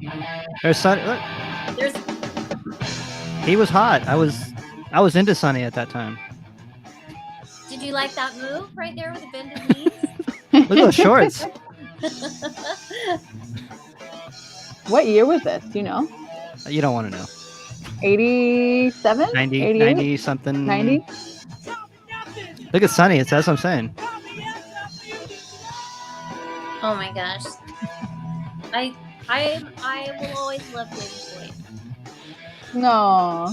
Yeah. There's Sonny. Look, There's he was hot. I was into Sonny at that time. Did you like that move right there with the bended knees? Look at those shorts. What year was this? Do you know? You don't want to know. 87? 90, 88? 90 something. 90? Look at Sonny. That's what I'm saying. Oh my gosh. I will always love David Boyd. No.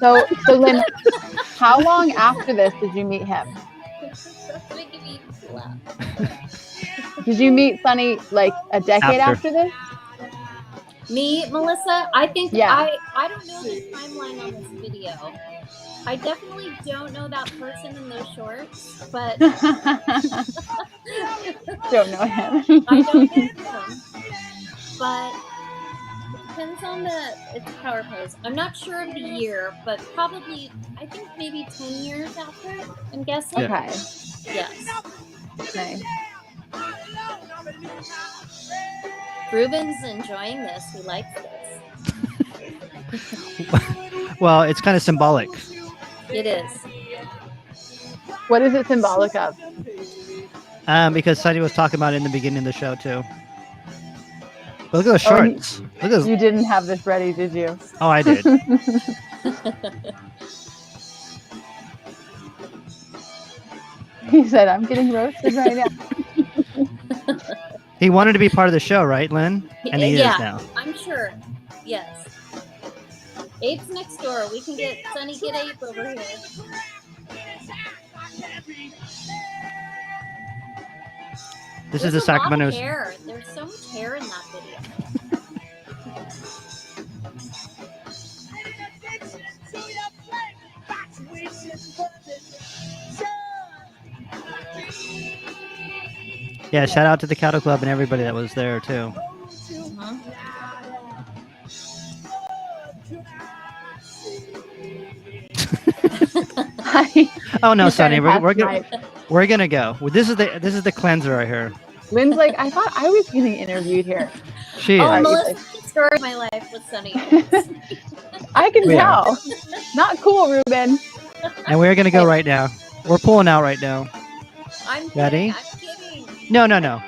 So Lynn, how long after this did you meet him? Making me laugh. Did you meet Sonny like a decade After. after this? Me, Melissa, I think Yeah. I don't know the timeline on this video. I definitely don't know that person in those shorts, but Don't know him. I don't know him. But it depends on it's a power pose. I'm not sure of the year, but probably I think maybe 10 years after. I'm guessing. Yeah. Okay. Yes. Nice. Ruben's enjoying this. He likes this. Well, it's kind of symbolic. It is. What is it symbolic of? Because Sunny was talking about it in the beginning of the show too. But look at those Oh, and shorts. Look at those. you didn't have this ready, did you? Oh, I did. He said, "I'm getting roasted right now." He wanted to be part of the show, right, Lynn? And he Yeah. is now. I'm sure. Yes. Abe's next door. We can get Sunny, get Abe over here. This There's is the a lot of Sacramento's. hair. There's so much hair in that video. Yeah, shout out to the Cattle Club and everybody that was there too. Mhm. Oh no, He's trying Sonny, to we're pass gonna we're gonna go. This is the cleanser right here. Lynn's like, I thought I was getting interviewed here. She Oh, is. Melissa's story of my life with Sunny. I can Yeah. tell. Not cool, Ruben. And we're gonna go right now. We're pulling out right now. I'm Ready? kidding. I'm kidding. No.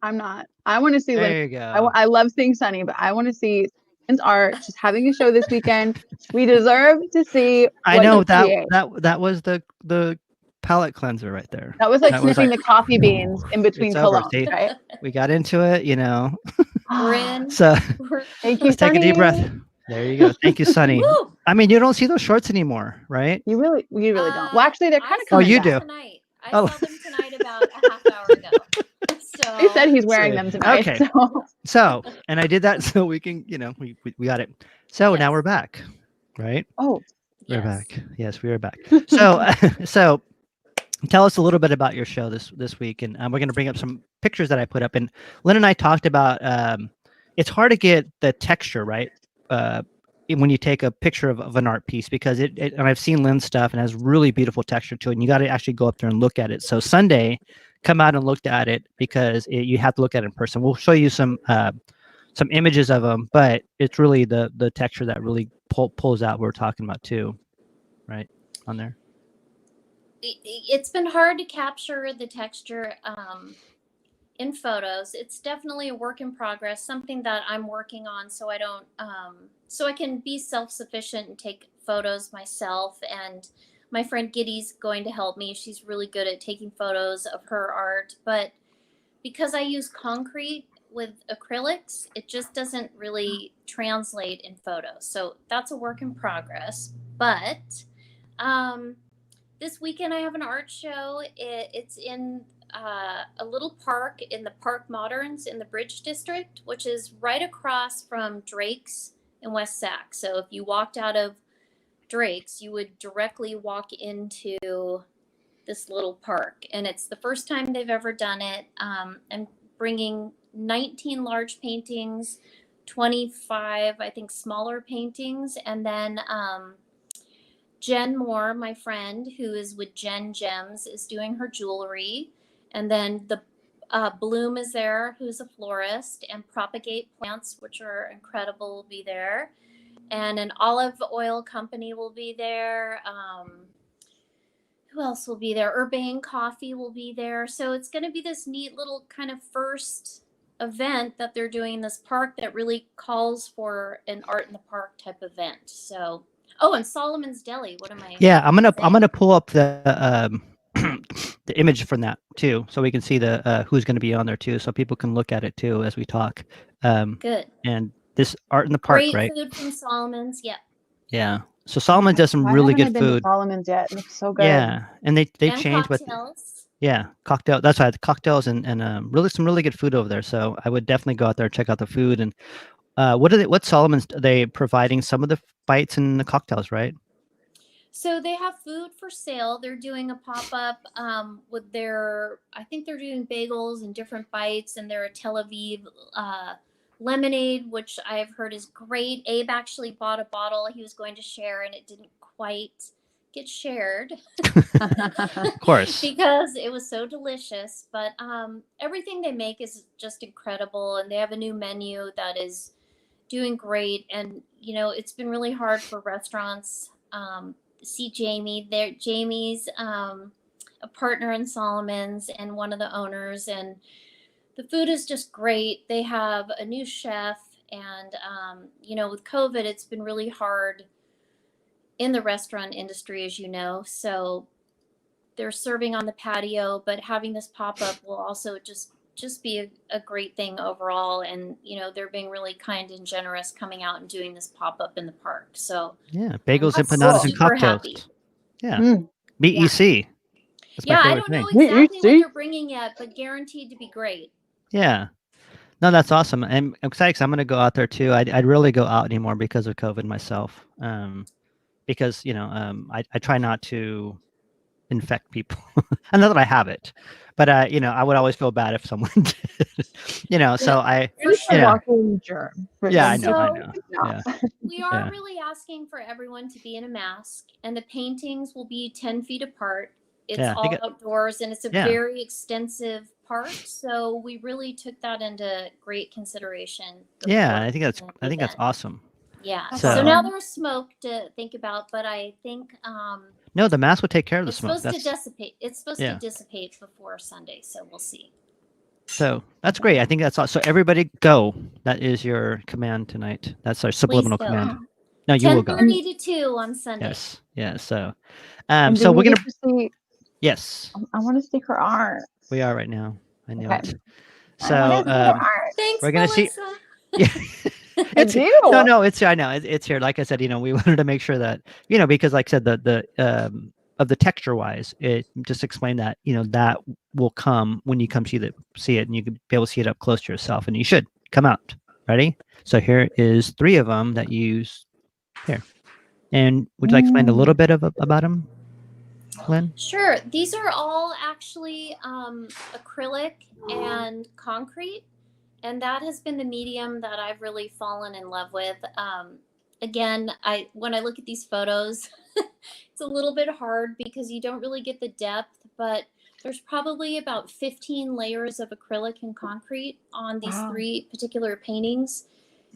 I'm not. I want to see Lynn. There you go. I love seeing Sunny, but I want to see Lynn's art. She's having a show this weekend. We deserve to see. I what know you that create. that was the palate cleanser right there. That was like that was sniffing like- the coffee beans in between It's over, colognes, see? right? We got into it, you know. We're in. So Thank you, let's take a deep Sunny. breath. There you go. Thank you, Sunny. Woo! I mean, you don't see those shorts anymore, right? You really don't. Well, actually, they're kind of I saw coming you back. do. Tonight. I Oh. saw them tonight about a half hour ago. So He said he's wearing So- them tonight. okay. So So, and I did that so we can, you know, we got it. So now Yes. we're back, right? oh, We're yes. back. Yes, we are back. So, so tell us a little bit about your show this week, and we're going to bring up some pictures that I put up. And Lynn and I talked about it's hard to get the texture right when you take a picture of an art piece because it and I've seen Lynn's stuff and it has really beautiful texture to it, and you got to actually go up there and look at it. So Sunday, come out and look at it because you have to look at it in person. We'll show you some images of them, but it's really the texture that really pulls out what we're talking about too, right on there. It's been hard to capture the texture in photos. It's definitely a work in progress, something that I'm working on so I don't so I can be self-sufficient and take photos myself. And my friend Giddy's going to help me. She's really good at taking photos of her art, but because I use concrete with acrylics, it just doesn't really translate in photos. So that's a work in progress. But this weekend I have an art show. It's in a little park in the Park Moderns in the Bridge District, which is right across from Drake's in West Sac. So if you walked out of Drake's, you would directly walk into this little park. And it's the first time they've ever done it. I'm bringing 19 large paintings, 25, I think, smaller paintings, and then Jen Moore, my friend, who is with Jen Gems, is doing her jewelry. And then the Bloom is there, who's a florist, and Propagate Plants, which are incredible, will be there. And an olive oil company will be there. Who else will be there? Urbane Coffee will be there. So it's going to be this neat little kind of first event that they're doing in this park that really calls for an art in the park type event. So, oh, and Solomon's Deli. What am I? Yeah, I'm saying? gonna pull up the the image from that too, so we can see the who's going to be on there too, so people can look at it too as we talk. Good. And this art in the park, Great right? food from Solomon's. Yep. Yeah. So Solomon does some Why really haven't I good been to food. Solomon's yet? It looks so good. Yeah, and they've And changed with cocktails. cocktail. That's right, the cocktails and really some really good food over there. So I would definitely go out there and check out the food. And what Solomon's are they providing some of the bites and the cocktails, right? So they have food for sale. They're doing a pop-up with their, I think they're doing bagels and different bites, and they're a Tel Aviv lemonade, which I've heard is great. Abe actually bought a bottle he was going to share, and it didn't quite get shared Of course. because it was so delicious. But everything they make is just incredible, and they have a new menu that is doing great. And you know, it's been really hard for restaurants. See Jamie there. Jamie's a partner in Solomon's and one of the owners, and the food is just great. They have a new chef, and with COVID, it's been really hard in the restaurant industry, as you know. So they're serving on the patio, but having this pop up will also just be a great thing overall. And they're being really kind and generous coming out and doing this pop up in the park. So Yeah, bagels, I'm empanadas, and super cocktails. happy. Yeah, Mm. BEC. That's my Yeah, I favorite don't know thing. exactly what see? they're bringing yet, but guaranteed to be great. Yeah. No, that's awesome. And I'm excited 'cause I'm going to go out there too. I'd really go out anymore because of COVID myself. Because, I try not to infect people. And not that I have it, but, I would always feel bad if someone did, so I, You're just a you know, walking germ. For yeah, I some know, I people, know. it's not. Yeah. We are Yeah. really asking for everyone to be in a mask, and the paintings will be 10 feet apart. It's Yeah, I think all it- outdoors, and it's a Yeah. very extensive park. So we really took that into great consideration. Yeah, before I think that's the that's event. awesome. Yeah. That's So So- now there's smoke to think about, but I think No, the mask will take care of the it's smoke. supposed to dissipate. It's supposed Yeah. to dissipate before Sunday, so we'll see. So that's great. I think that's all. So everybody go. That is your command tonight. That's our subliminal go. command. No, you will go. 10:30 to 2 on Sunday. Yes. Yeah. So, And so do we're we gonna. get to see? Yes, I want to see her art. we are right now. I knew Okay. it. I So wanna see her art. Thanks, we're gonna see. Melissa. Yeah. I do. No, it's I know it's here. Like I said, we wanted to make sure that because like I said, the of the texture wise, it just explained that that will come when you come see it, and you can be able to see it up close to yourself, and you should come out. Ready? So here is 3 of them that you use here. And would you like to explain a little bit about them, Lynn? Sure. These are all actually acrylic and concrete, and that has been the medium that I've really fallen in love with. Again, when I look at these photos, it's a little bit hard because you don't really get the depth, but there's probably about 15 layers of acrylic and concrete on these Wow. 3 particular paintings,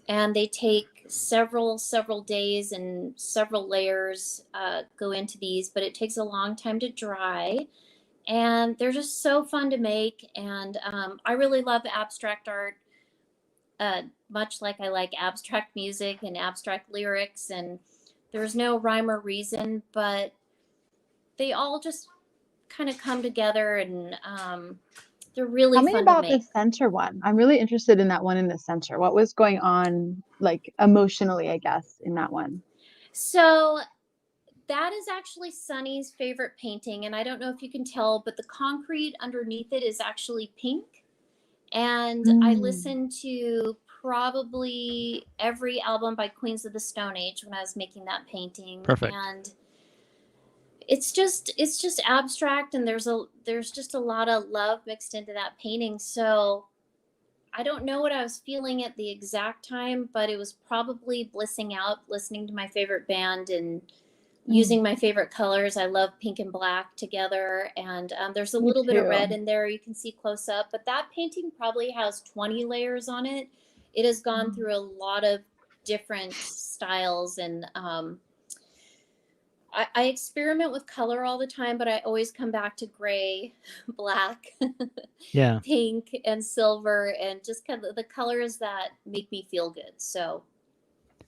and they take several days, and several layers go into these, but it takes a long time to dry, and they're just so fun to make. And I really love abstract art, much like I like abstract music and abstract lyrics, and there's no rhyme or reason, but they all just kind of come together, and they're really Tell me fun about to the make. center one. I'm really interested in that one in the center. What was going on, like emotionally, I guess, in that one? So that is actually Sunny's favorite painting, and I don't know if you can tell, but the concrete underneath it is actually pink. And I listened to probably every album by Queens of the Stone Age when I was making that painting. Perfect. And it's just abstract, and there's just a lot of love mixed into that painting. So I don't know what I was feeling at the exact time, but it was probably blissing out, listening to my favorite band and using my favorite colors. I love pink and black together, and there's a Me little bit of too. red in there you can see close up, but that painting probably has 20 layers on it. It has gone through a lot of different styles, and I experiment with color all the time, but I always come back to gray, black, Yeah. pink, and silver, and just kind of the colors that make me feel good. So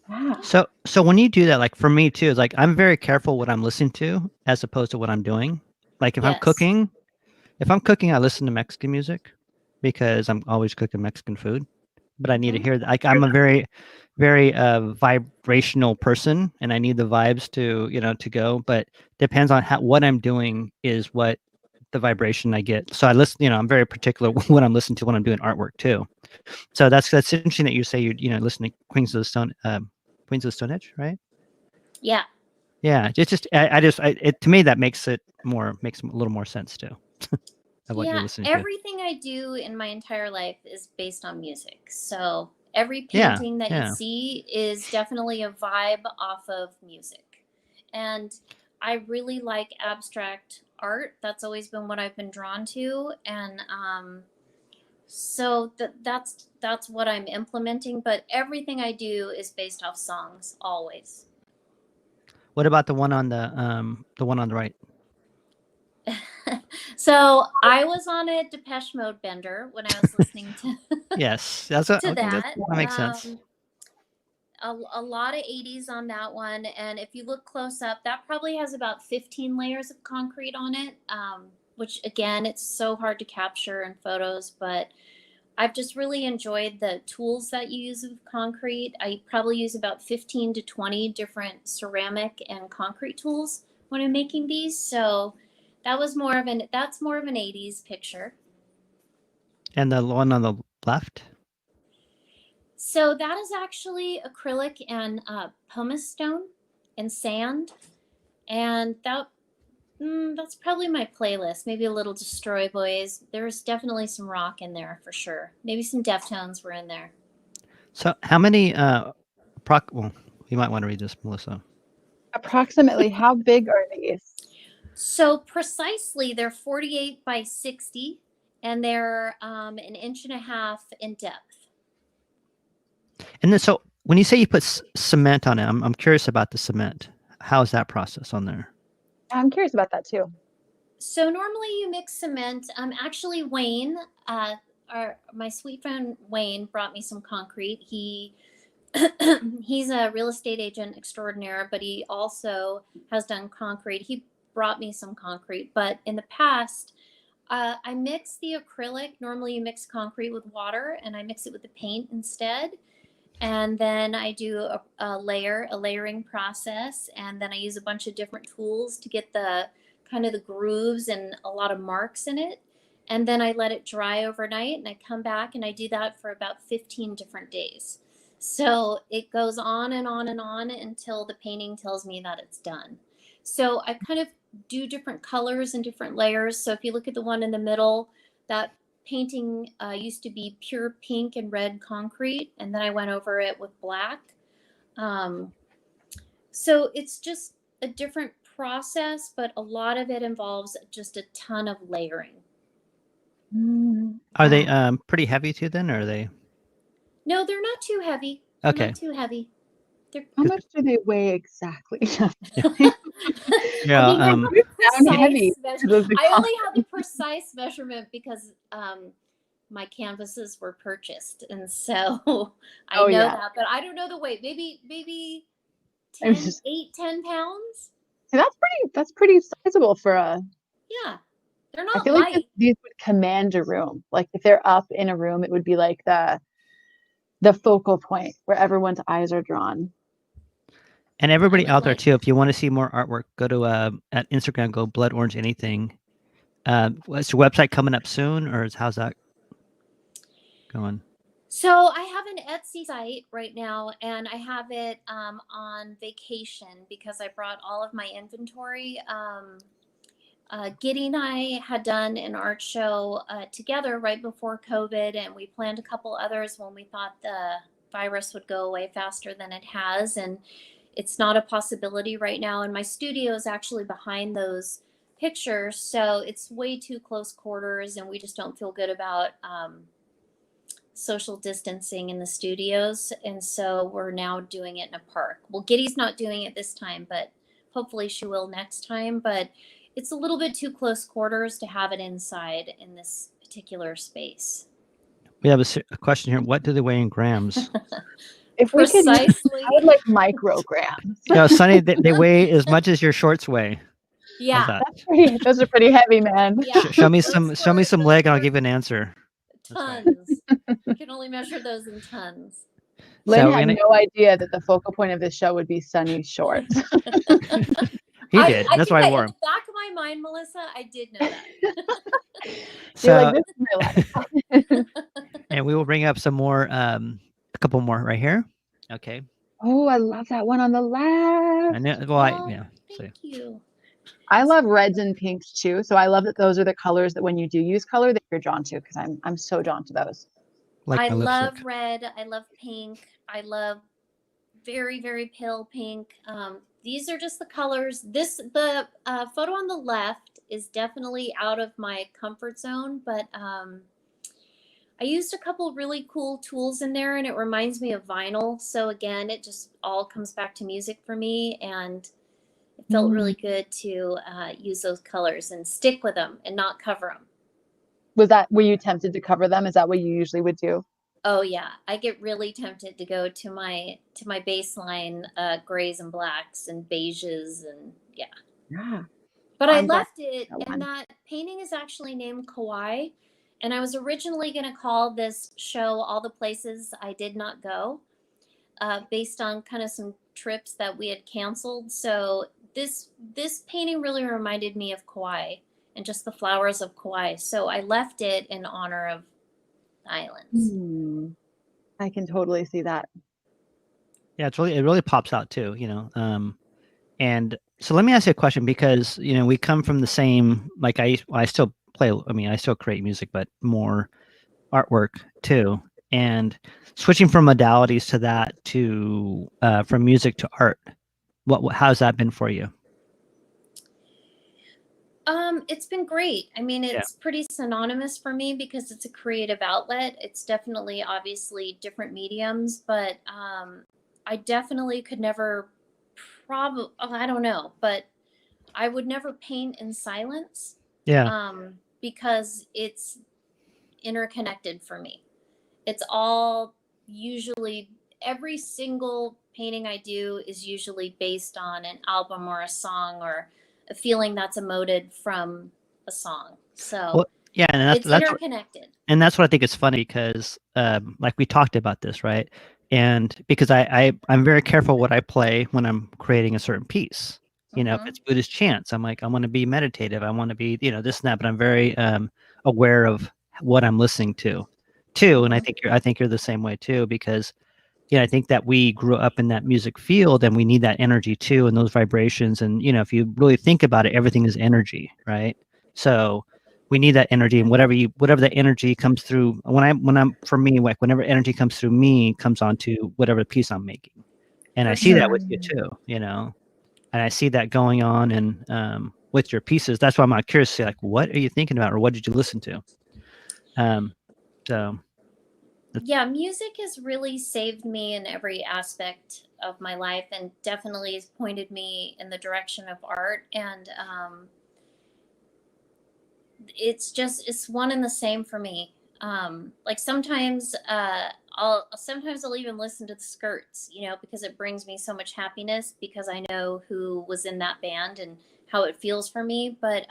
Wow. So when you do that, like for me too, it's like I'm very careful what I'm listening to as opposed to what I'm doing. Like if I'm Yes. cooking, I listen to Mexican music because I'm always cooking Mexican food. But I need to hear that. Like I'm a very, very vibrational person, and I need the vibes to go. But depends on what I'm doing is what the vibration I get. So I listen. I'm very particular when I'm listening to when I'm doing artwork too. So that's interesting that you say you listen to Queens of the Stone Age, right? yeah. Yeah, it's just to me that makes a little more sense too. Of what you're listening to. Everything I do in my entire life is based on music. So every Yeah, painting that yeah. you see is definitely a vibe off of music. And I really like abstract art. That's always been what I've been drawn to. And so that's what I'm implementing. But everything I do is based off songs, always. What about the one on the right? So I was on a Depeche Mode bender when I was listening to Yes, that's a, to okay, that. that makes sense. A lot of 80s on that one, and if you look close up, that probably has about 15 layers of concrete on it, which again, it's so hard to capture in photos, but I've just really enjoyed the tools that you use with concrete. I probably use about 15 to 20 different ceramic and concrete tools when I'm making these. So that's more of an 80s picture. And the one on the left? So that is actually acrylic and pumice stone and sand. And that's probably my playlist. Maybe a little Destroy Boys. There's definitely some rock in there for sure. Maybe some Deftones were in there. So how many well, you might want to read this, Melissa. Approximately how big are these? So precisely, they're 48 by 60, and they're an inch and a half in depth. And then, so when you say you put cement on it, I'm curious about the cement. How's that process on there? I'm curious about that too. So normally you mix cement. Actually, Wayne, my sweet friend Wayne, brought me some concrete. He's a real estate agent extraordinaire, but he also has done concrete. He brought me some concrete, but in the past, I mix the acrylic. Normally, you mix concrete with water, and I mix it with the paint instead. And then I do a layering process, and then I use a bunch of different tools to get the kind of the grooves and a lot of marks in it. And then I let it dry overnight, and I come back and I do that for about 15 different days. So it goes on and on and on until the painting tells me that it's done. So I kind of do different colors and different layers. So if you look at the one in the middle, that painting used to be pure pink and red concrete, and then I went over it with black. So it's just a different process, but a lot of it involves just a ton of layering. Are they pretty heavy too then, or are they? No, they're not too heavy. They're Okay. not too heavy. How much do they weigh exactly? Yeah, I mean, heavy. I only have the precise measurement because my canvases were purchased, and so I know that, but I don't know the weight. Maybe 10 pounds. See, that's pretty sizable for a. Yeah, they're not I feel light. like these would command a room. Like if they're up in a room, it would be like the focal point where everyone's eyes are drawn. And everybody out there too, if you want to see more artwork, go to at Instagram, go Blood Orange Anything. Is your website coming up soon, or how's that going? So I have an Etsy site right now, and I have it on vacation because I brought all of my inventory. Giddy and I had done an art show together right before COVID, and we planned a couple others when we thought the virus would go away faster than it has, and it's not a possibility right now. And my studio is actually behind those pictures, so it's way too close quarters, and we just don't feel good about social distancing in the studios, and so we're now doing it in a park. Well, Giddy's not doing it this time, but hopefully she will next time. But it's a little bit too close quarters to have it inside in this particular space. We have a question here. What do they weigh in grams? If we could, I would like micrograms. No, Sunny, they weigh as much as your shorts weigh. Yeah, those are pretty heavy, man. Yeah, show me some leg, and I'll give you an answer. Tons. You can only measure those in tons. Lynn had no idea that the focal point of this show would be Sunny's shorts. He did. That's why I wore them. In the back of my mind, Melissa, I did know that. You're like, this is my life. And we will bring up some more, a couple more right here. Okay. Oh, I love that one on the left. I know. Well, Thank you. I love reds and pinks too. So I love that those are the colors that when you do use color that you're drawn to, because I'm so drawn to those. I love red. I love pink. I love very, very pale pink. These are just the colors. The photo on the left is definitely out of my comfort zone, but I used a couple really cool tools in there, and it reminds me of vinyl. So again, it just all comes back to music for me. And it felt really good to use those colors and stick with them and not cover them. Were you tempted to cover them? Is that what you usually would do? Oh yeah, I get really tempted to go to my baseline grays and blacks and beiges and yeah. Yeah. But I I'm glad left it, that one. and that painting is actually named Kauai. And I was originally going to call this show All the Places I Did Not Go, based on kind of some trips that we had canceled. So this painting really reminded me of Kauai and just the flowers of Kauai. So I left it in honor of the islands. I can totally see that. Yeah, it really pops out too, you know. And so let me ask you a question, because you know we come from the same, like I still play, I mean I still create music, but more artwork too. And switching from modalities to that, to from music to art, how's that been for you? It's been great. I mean, Yeah. it's pretty synonymous for me because it's a creative outlet. It's definitely, obviously, different mediums, but I definitely could never I don't know, but I would never paint in silence. Yeah. Because it's interconnected for me. It's all usually, every single painting I do is usually based on an album or a song or a feeling that's emoted from a song. So Well, yeah, and it's interconnected. And that's what I think is funny, because like we talked about this, right? And because I'm very careful what I play when I'm creating a certain piece. You know, if it's Buddhist chants, I'm like, I want to be meditative. I want to be, you know, this and that, but I'm very aware of what I'm listening to too. And I think you're the same way too, because you know, I think that we grew up in that music field and we need that energy too, and those vibrations. And you know, if you really think about it, everything is energy, right? So we need that energy, and whatever that energy comes through, for me, like whenever energy comes through me, comes onto whatever piece I'm making. And I see that with you too, you know, and I see that going on and with your pieces. That's why I'm curious to see, like, what are you thinking about, or what did you listen to? So Yeah, music has really saved me in every aspect of my life, and definitely has pointed me in the direction of art. And it's one and the same for me. Like sometimes I'll even listen to the Skirts, you know, because it brings me so much happiness because I know who was in that band and how it feels for me. But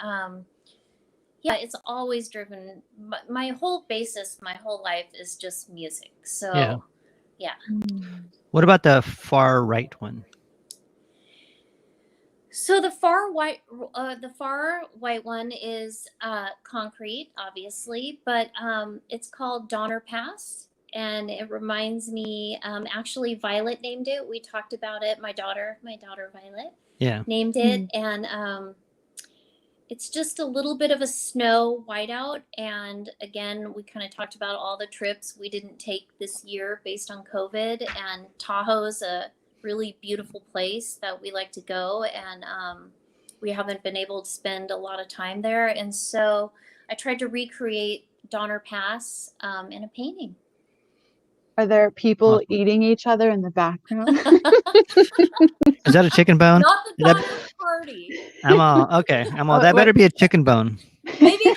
yeah, it's always driven, my whole basis, my whole life is just music. So yeah. What about the far right one? So the far white one is concrete, obviously, but it's called Donner Pass, and it reminds me. Actually, Violet named it. We talked about it. My daughter Violet, named it, and it's just a little bit of a snow whiteout. And again, we kind of talked about all the trips we didn't take this year based on COVID, and Tahoe's a really beautiful place that we like to go, and we haven't been able to spend a lot of time there. And so I tried to recreate Donner Pass in a painting. Are there people eating each other in the background? Is that a chicken bone? Not the Donner party. That better be a chicken bone. Maybe a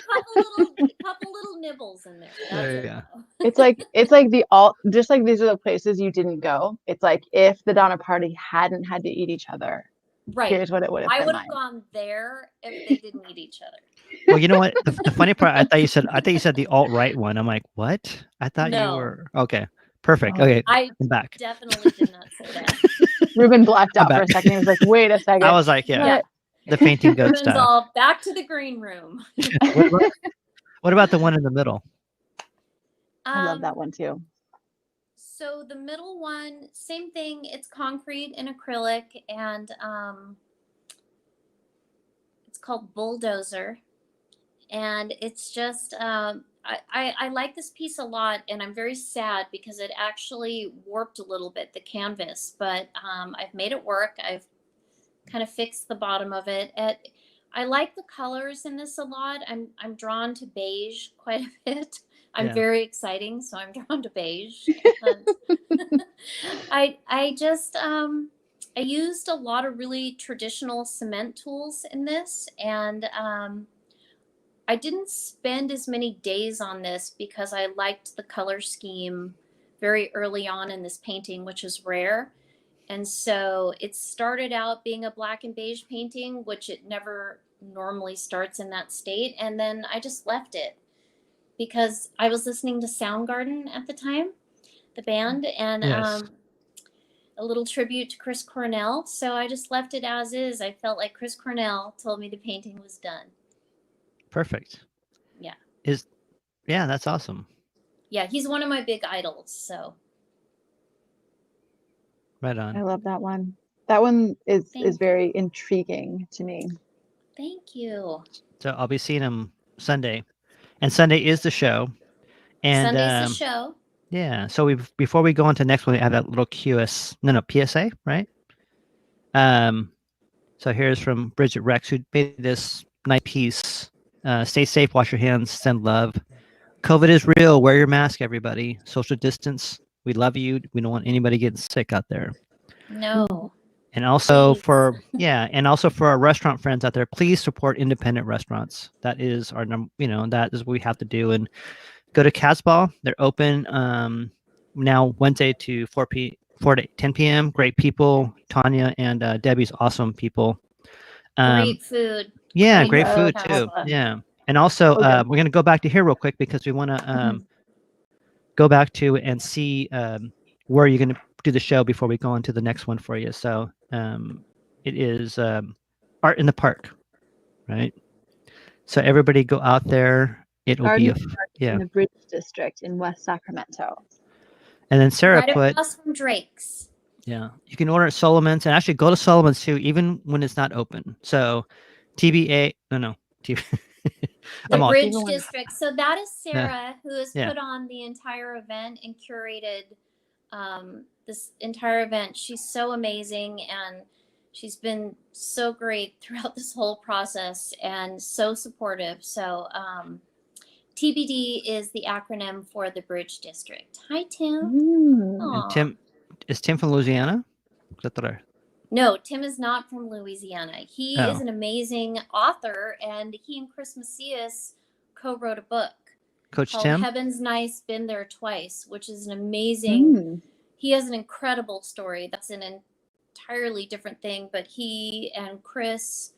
couple little nibbles in there. There you go. It's like just like these are the places you didn't go. It's like if the Donner Party hadn't had to eat each other. Right. Here's what it would have been. I would have gone there if they didn't eat each other. Well, you know what? The funny part, I thought you said the alt-right one. I'm like, what? I thought you were okay. Perfect. Okay, I'm back. Definitely did not say that. Ruben blacked out for a second. He was like, wait a second. I was like, yeah. The fainting goat Ruben's style. all back to the green room. What about the one in the middle? I love that one too. So the middle one, same thing. It's concrete and acrylic, and it's called Bulldozer. And it's just, I like this piece a lot, and I'm very sad because it actually warped a little bit, the canvas, but I've made it work. I've kind of fixed the bottom of it. I like the colors in this a lot. I'm drawn to beige quite a bit. I'm very exciting, so I'm drawn to beige. I just I used a lot of really traditional cement tools in this, and I didn't spend as many days on this because I liked the color scheme very early on in this painting, which is rare. And so it started out being a black and beige painting, which it never normally starts in that state. And then I just left it because I was listening to Soundgarden at the time, the band, and Yes. a little tribute to Chris Cornell. So I just left it as is. I felt like Chris Cornell told me the painting was done. Perfect. Yeah. Yeah, that's awesome. Yeah, he's one of my big idols. So Right I on. love that one. That one is Thank you. very intriguing to me. Thank you. So I'll be seeing him Sunday, and Sunday is the show. And Sunday's the show. yeah, so before we go on to next one, we have that little PSA, right? So here's from Bridget Rex, who made this nice piece. Stay safe, wash your hands, send love. COVID is real. Wear your mask, everybody. Social distance. We love you. We don't want anybody getting sick out there. No. And also Please. and also for our restaurant friends out there, please support independent restaurants. That is our number. That is what we have to do. And go to Casbah. They're open now Wednesday to 4 to 10 p.m. Great people. Tanya and Debbie's awesome people. Great food. Yeah, Great great food food, too. Casbah. Yeah. And also, Okay. we're going to go back to here real quick because we want to go back to and see where you're going to do the show before we go on to the next one for you. So it is Art in the Park, right? So everybody go out there. It will be Garden Park in the Bridge District in West Sacramento. And then Sarah Right put, across from Drake's. yeah, you can order at Solomon's, and actually go to Solomon's too, even when it's not open. So TBA, no, The I'm all, Bridge Even when- District. So that is Sarah, who has Yeah. put on the entire event and curated this entire event. She's so amazing, and she's been so great throughout this whole process and so supportive. So TBD is the acronym for the Bridge District. Hi, Tim. Mm. and Aw. is Tim from Louisiana? Is that what No, Tim is not from Louisiana. He Oh. is an amazing author, and he and Chris Macias co-wrote a book Coach called Tim? Heaven's Nice, Been There Twice, which is an amazing, Mm. he has an incredible story. That's an entirely different thing, but he and Chris,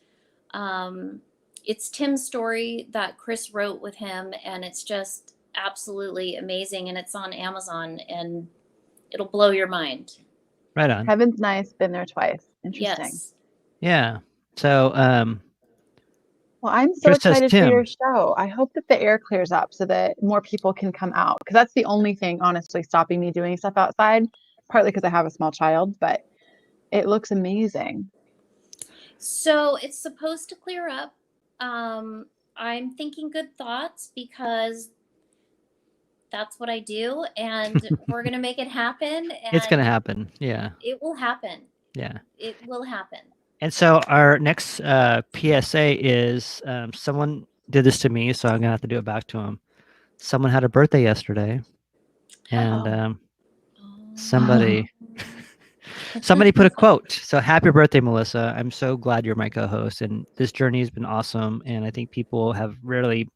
it's Tim's story that Chris wrote with him, and it's just absolutely amazing, and it's on Amazon, and it'll blow your mind. Right on. Heaven's Nice, been there twice. Interesting. Yes. Yeah. So Well, I'm so Chris says excited for your Tim. show. I hope that the air clears up so that more people can come out, because that's the only thing, honestly, stopping me doing stuff outside. Partly because I have a small child, but it looks amazing. So it's supposed to clear up. I'm thinking good thoughts because that's what I do, and we're gonna make it happen. And It's going to happen. Yeah. It will happen. Yeah. It will happen. And so our next PSA is someone did this to me, so I'm going to have to do it back to him. Someone had a birthday yesterday, and somebody put a quote. So happy birthday, Melissa. I'm so glad you're my co-host, and this journey has been awesome, and I think people have really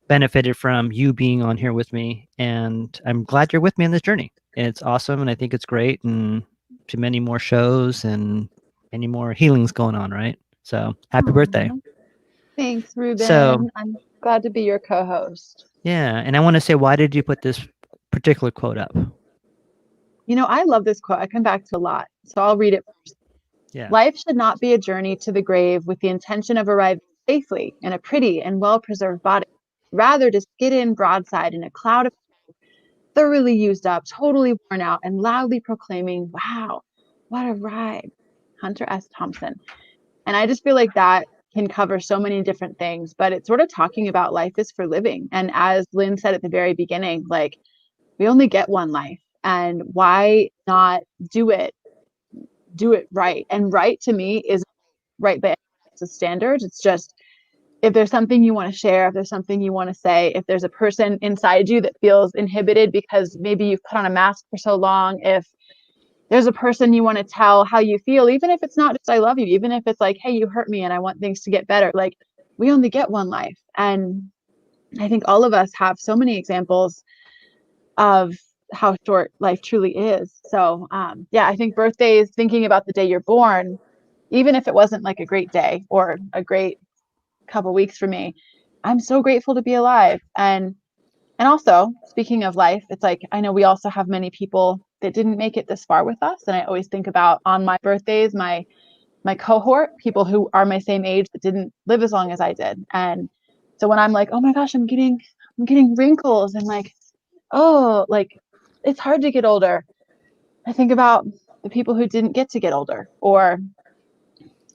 benefited from you being on here with me, and I'm glad you're with me on this journey. And it's awesome, and I think it's great, and to many more shows and many more healings going on, right? So happy birthday. Thanks, Ruben. So- I'm glad to be your co-host. Yeah, and I want to say, why did you put this particular quote up? You know, I love this quote. I come back to a lot, so I'll read it first. Yeah. Life should not be a journey to the grave with the intention of arriving safely in a pretty and well-preserved body. Rather, to skid in broadside in a cloud of thoroughly used up, totally worn out, and loudly proclaiming, "Wow, what a ride." Hunter S. Thompson. And I just feel like that can cover so many different things, but it's sort of talking about life is for living. And as Lynn said at the very beginning, like, we only get one life, and why not do it right? And right to me is right by the standards. It's just, if there's something you want to share, if there's something you want to say, if there's a person inside you that feels inhibited because maybe you've put on a mask for so long, if there's a person you want to tell how you feel, even if it's not just I love you, even if it's like, hey, you hurt me and I want things to get better. Like, we only get one life. And I think all of us have so many examples of how short life truly is. So yeah, I think birthdays, thinking about the day you're born, even if it wasn't like a great day or a great couple weeks for me, I'm so grateful to be alive. And also, speaking of life, it's like, I know we also have many people that didn't make it this far with us. And I always think about on my birthdays, my cohort, people who are my same age that didn't live as long as I did. And so when I'm like, oh my gosh, I'm getting wrinkles and like, oh, like it's hard to get older, I think about the people who didn't get to get older, or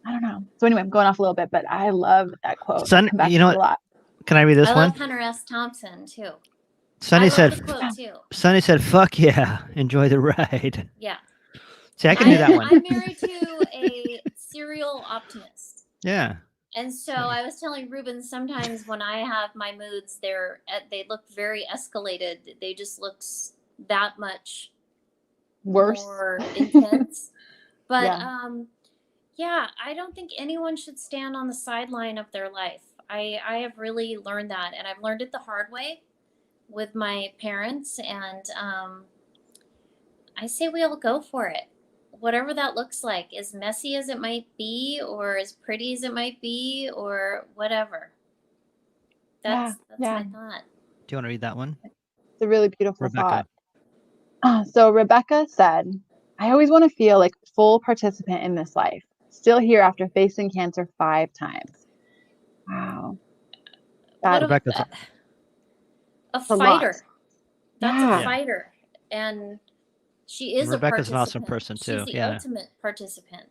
I don't know. So anyway, I'm going off a little bit, but I love that quote. I come back You to know it a what? lot. Can I read this I one? love Hunter S. Thompson too. Sonny I love said, the quote too. Sonny said, fuck yeah, enjoy the ride. Yeah. See, I can do that one. I'm married to a serial optimist. Yeah. And so I was telling Ruben, sometimes when I have my moods, they look very escalated. They just look that much Worse. more intense. But Yeah. yeah, I don't think anyone should stand on the sideline of their life. I have really learned that, and I've learned it the hard way with my parents. And I say we all go for it. Whatever that looks like, as messy as it might be, or as pretty as it might be, or whatever. That's yeah. my thought. Do you want to read that one? It's a really beautiful Rebecca. thought. So Rebecca said, I always want to feel like a full participant in this life, still here after facing cancer 5 times. Wow. What Rebecca's a a fighter. lot. That's Yeah. a fighter. And she is Rebecca's a an awesome participant. person too. She's the Yeah. ultimate participant.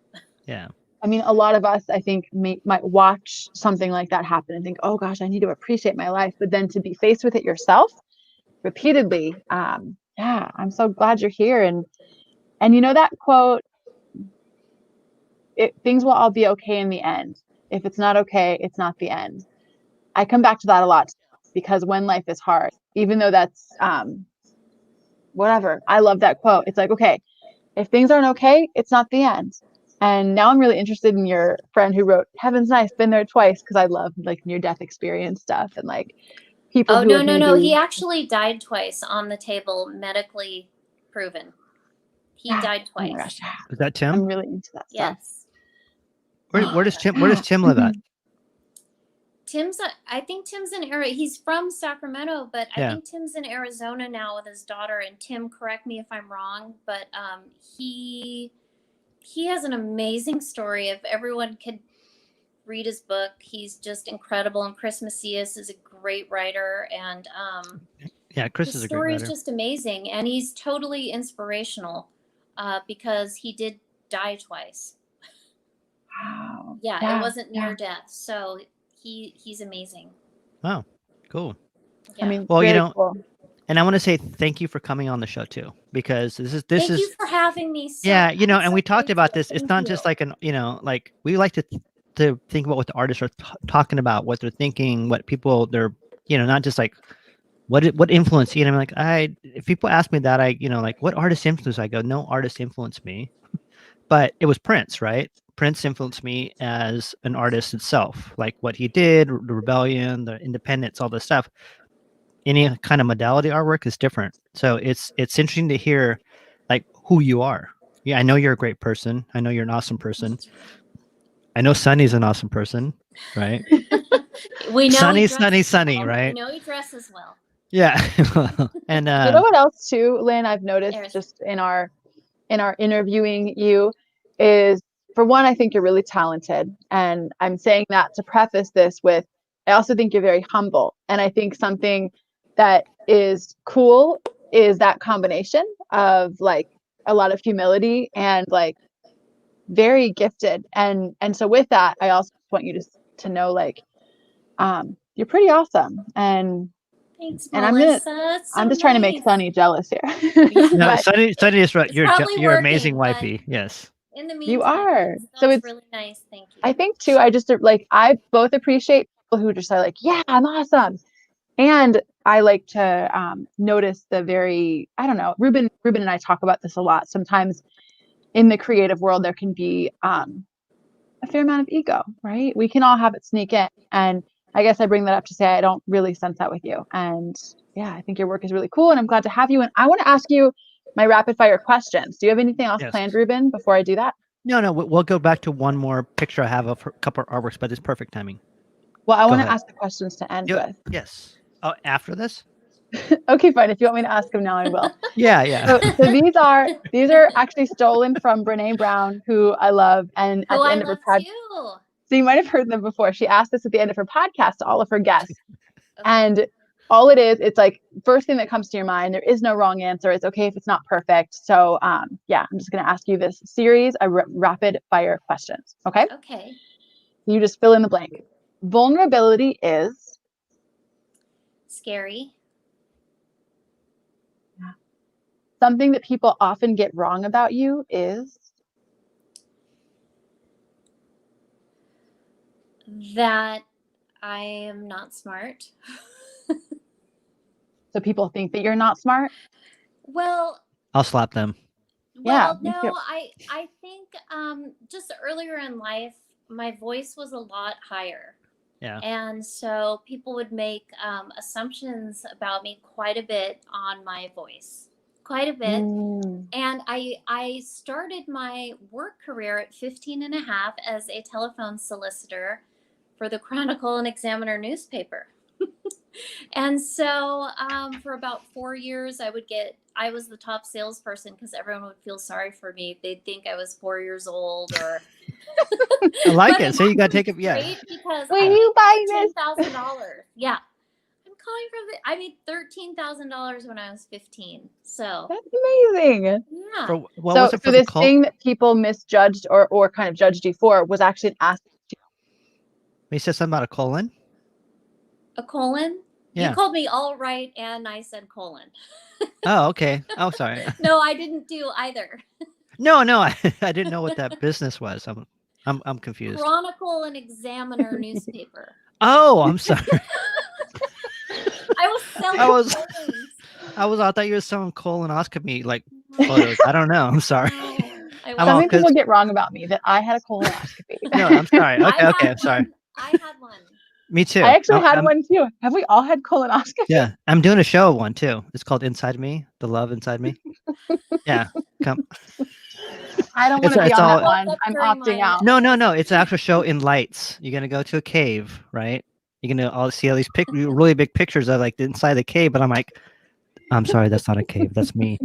Yeah. I mean, a lot of us, I think, might watch something like that happen and think, oh gosh, I need to appreciate my life. But then to be faced with it yourself repeatedly, yeah, I'm so glad you're here. And you know that quote, things will all be okay in the end. If it's not okay, it's not the end. I come back to that a lot because when life is hard, even though that's whatever, I love that quote. It's like, okay, if things aren't okay, it's not the end. And now I'm really interested in your friend who wrote Heaven's Nice, been there twice, because I love like near death experience stuff and like people Oh, who no, have no, no. maybe- He actually died twice on the table, medically proven. He died Oh my twice. gosh, Is that Tim? I'm really into that stuff. Yes. Where does Tim live at? I think Tim's in Arizona. He's from Sacramento, but I Yeah. think Tim's in Arizona now with his daughter. And Tim, correct me if I'm wrong, but he has an amazing story. If everyone could read his book, he's just incredible. And Chris Macias is a great writer, and Yeah, Chris his is a great story writer. is just amazing, and he's totally inspirational because he did die twice. Wow. Yeah, it wasn't near death, so he's amazing. Wow, cool. Yeah. I mean, Well, you very know, cool. and I want to say thank you for coming on the show too, because Thank you for having me. Yeah, you know, I'm and we so talked about grateful. this. It's Thank not you. just like like we like to think about what the artists are talking about, what they're thinking, what people they're, not just like what influence. Like if people ask me that, like what artist influenced, I go, no artist influenced me, but it was Prince, right? Prince influenced me as an artist itself, like what he did, the rebellion, the independence, all this stuff. Any kind of modality artwork is different, so it's interesting to hear like who you are. Yeah, I know you're a great person. I know you're an awesome person. I know Sunny's an awesome person, right? We know Sunny, he Sunny, dresses Sunny, well. right? We know he dresses well. Yeah. And You know what else too, Lynn, I've noticed There's- just in our interviewing you is, for one, I think you're really talented. And I'm saying that to preface this with, I also think you're very humble. And I think something that is cool is that combination of like a lot of humility and like very gifted. And so with that, I also want you to know like you're pretty awesome. And Thanks, and Melissa. That's so I'm just trying to make nice. Sunny jealous here. no, But Sunny is right. It's You're probably you're amazing, working, but- wifey. Yes. In the meantime, you are. That's So it's really nice. Thank you. I think too, I both appreciate people who just are like, yeah, I'm awesome. And I like to notice the very, I don't know, Ruben and I talk about this a lot. Sometimes in the creative world, there can be a fair amount of ego, right? We can all have it sneak in. And I guess I bring that up to say I don't really sense that with you. And yeah, I think your work is really cool, and I'm glad to have you. And I want to ask you my rapid fire questions. Do you have anything else Yes. planned, Ruben, before I do that? No, we'll go back to one more picture I have of a couple of artworks, but it's perfect timing. Well, I want to ahead. ask the questions to end with. Yes. Oh, after this? Okay, fine. If you want me to ask them now, I will. Yeah. So these are actually stolen from Brene Brown, who I love, and at Oh, the I end of her love podcast, too. so you might have heard them before. She asked this at the end of her podcast to all of her guests, Okay. and all it is, it's like first thing that comes to your mind. There is no wrong answer. It's okay if it's not perfect. So yeah, I'm just going to ask you this series of rapid fire questions. Okay. Okay. You just fill in the blank. Vulnerability is Scary. something that people often get wrong about you is That I am not smart. so people think that you're not smart. Well, I'll slap them. Yeah, well, me no, too. I think just earlier in life, my voice was a lot higher. Yeah. And so people would make assumptions about me quite a bit on my voice, quite a bit. And I started my work career at 15 and a half as a telephone solicitor for the Chronicle and Examiner newspaper. And so for about 4 years, I was the top salesperson because everyone would feel sorry for me. They'd think I was 4 years old or. I like But it. So you got to take it. Yeah. great because Will I you buy made this? $13,000. Yeah. I'm calling from I made $13,000 when I was 15. So That's amazing. yeah. For, what was it So for the this thing that people misjudged or kind of judged you for was actually an ask. You said something about a colon? A colon? Yeah. You called me all right and I said colon. Oh, okay. Oh, sorry. No, I didn't do either. No, I didn't know what that business was. I'm confused. Chronicle and Examiner newspaper. Oh, I'm sorry. I was selling colons. I thought you were selling colonoscopy like photos. I don't know. I'm sorry. No, Some people get wrong about me that I had a colonoscopy. No, I'm sorry. Okay, I'm sorry. I had one. Me too. I actually had one too. Have we all had colonoscopy? Yeah, I'm doing a show of one too. It's called Inside Me, The Love Inside Me. Yeah, come. I don't want to be on that one. I'm opting out. No. It's an actual show in lights. You're gonna go to a cave, right? You're gonna all see all these really big pictures of like the inside the cave, but I'm like, I'm sorry, that's not a cave. That's me.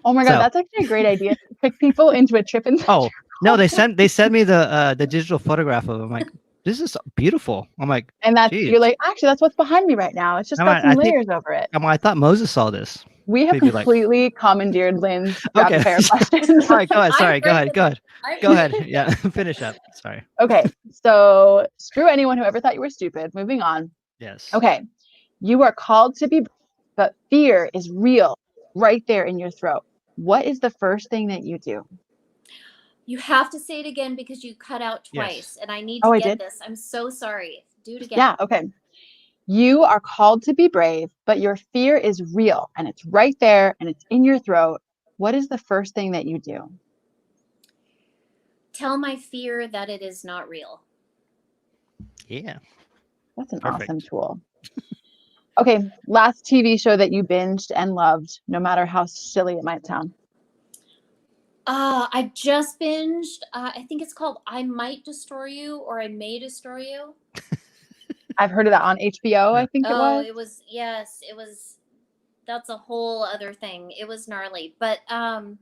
Oh my God, that's actually a great idea. Pick people into a trip and. Oh no, they sent me the digital photograph of it. I'm like, this is beautiful. I'm like, and that's geez. You're like, actually, that's what's behind me right now. It's just got some layers over it. I thought Moses saw this. We have completely commandeered Lynn's rapid fire questions. All right, go ahead. Sorry, go ahead. Go ahead. Yeah, finish up. Sorry. Okay, so screw anyone who ever thought you were stupid. Moving on. Yes. Okay, you are called to be, but fear is real, right there in your throat. What is the first thing that you do? You have to say it again because you cut out twice, and I need to get this. I'm so sorry. Do it again. Yeah. Okay. You are called to be brave, but your fear is real and it's right there and it's in your throat. What is the first thing that you do? Tell my fear that it is not real. Yeah. That's an awesome tool. Okay. Last TV show that you binged and loved, no matter how silly it might sound. I just binged. I think it's called I Might Destroy You or I May Destroy You. I've heard of that on HBO, I think it was. It was. That's a whole other thing. It was gnarly. But I'm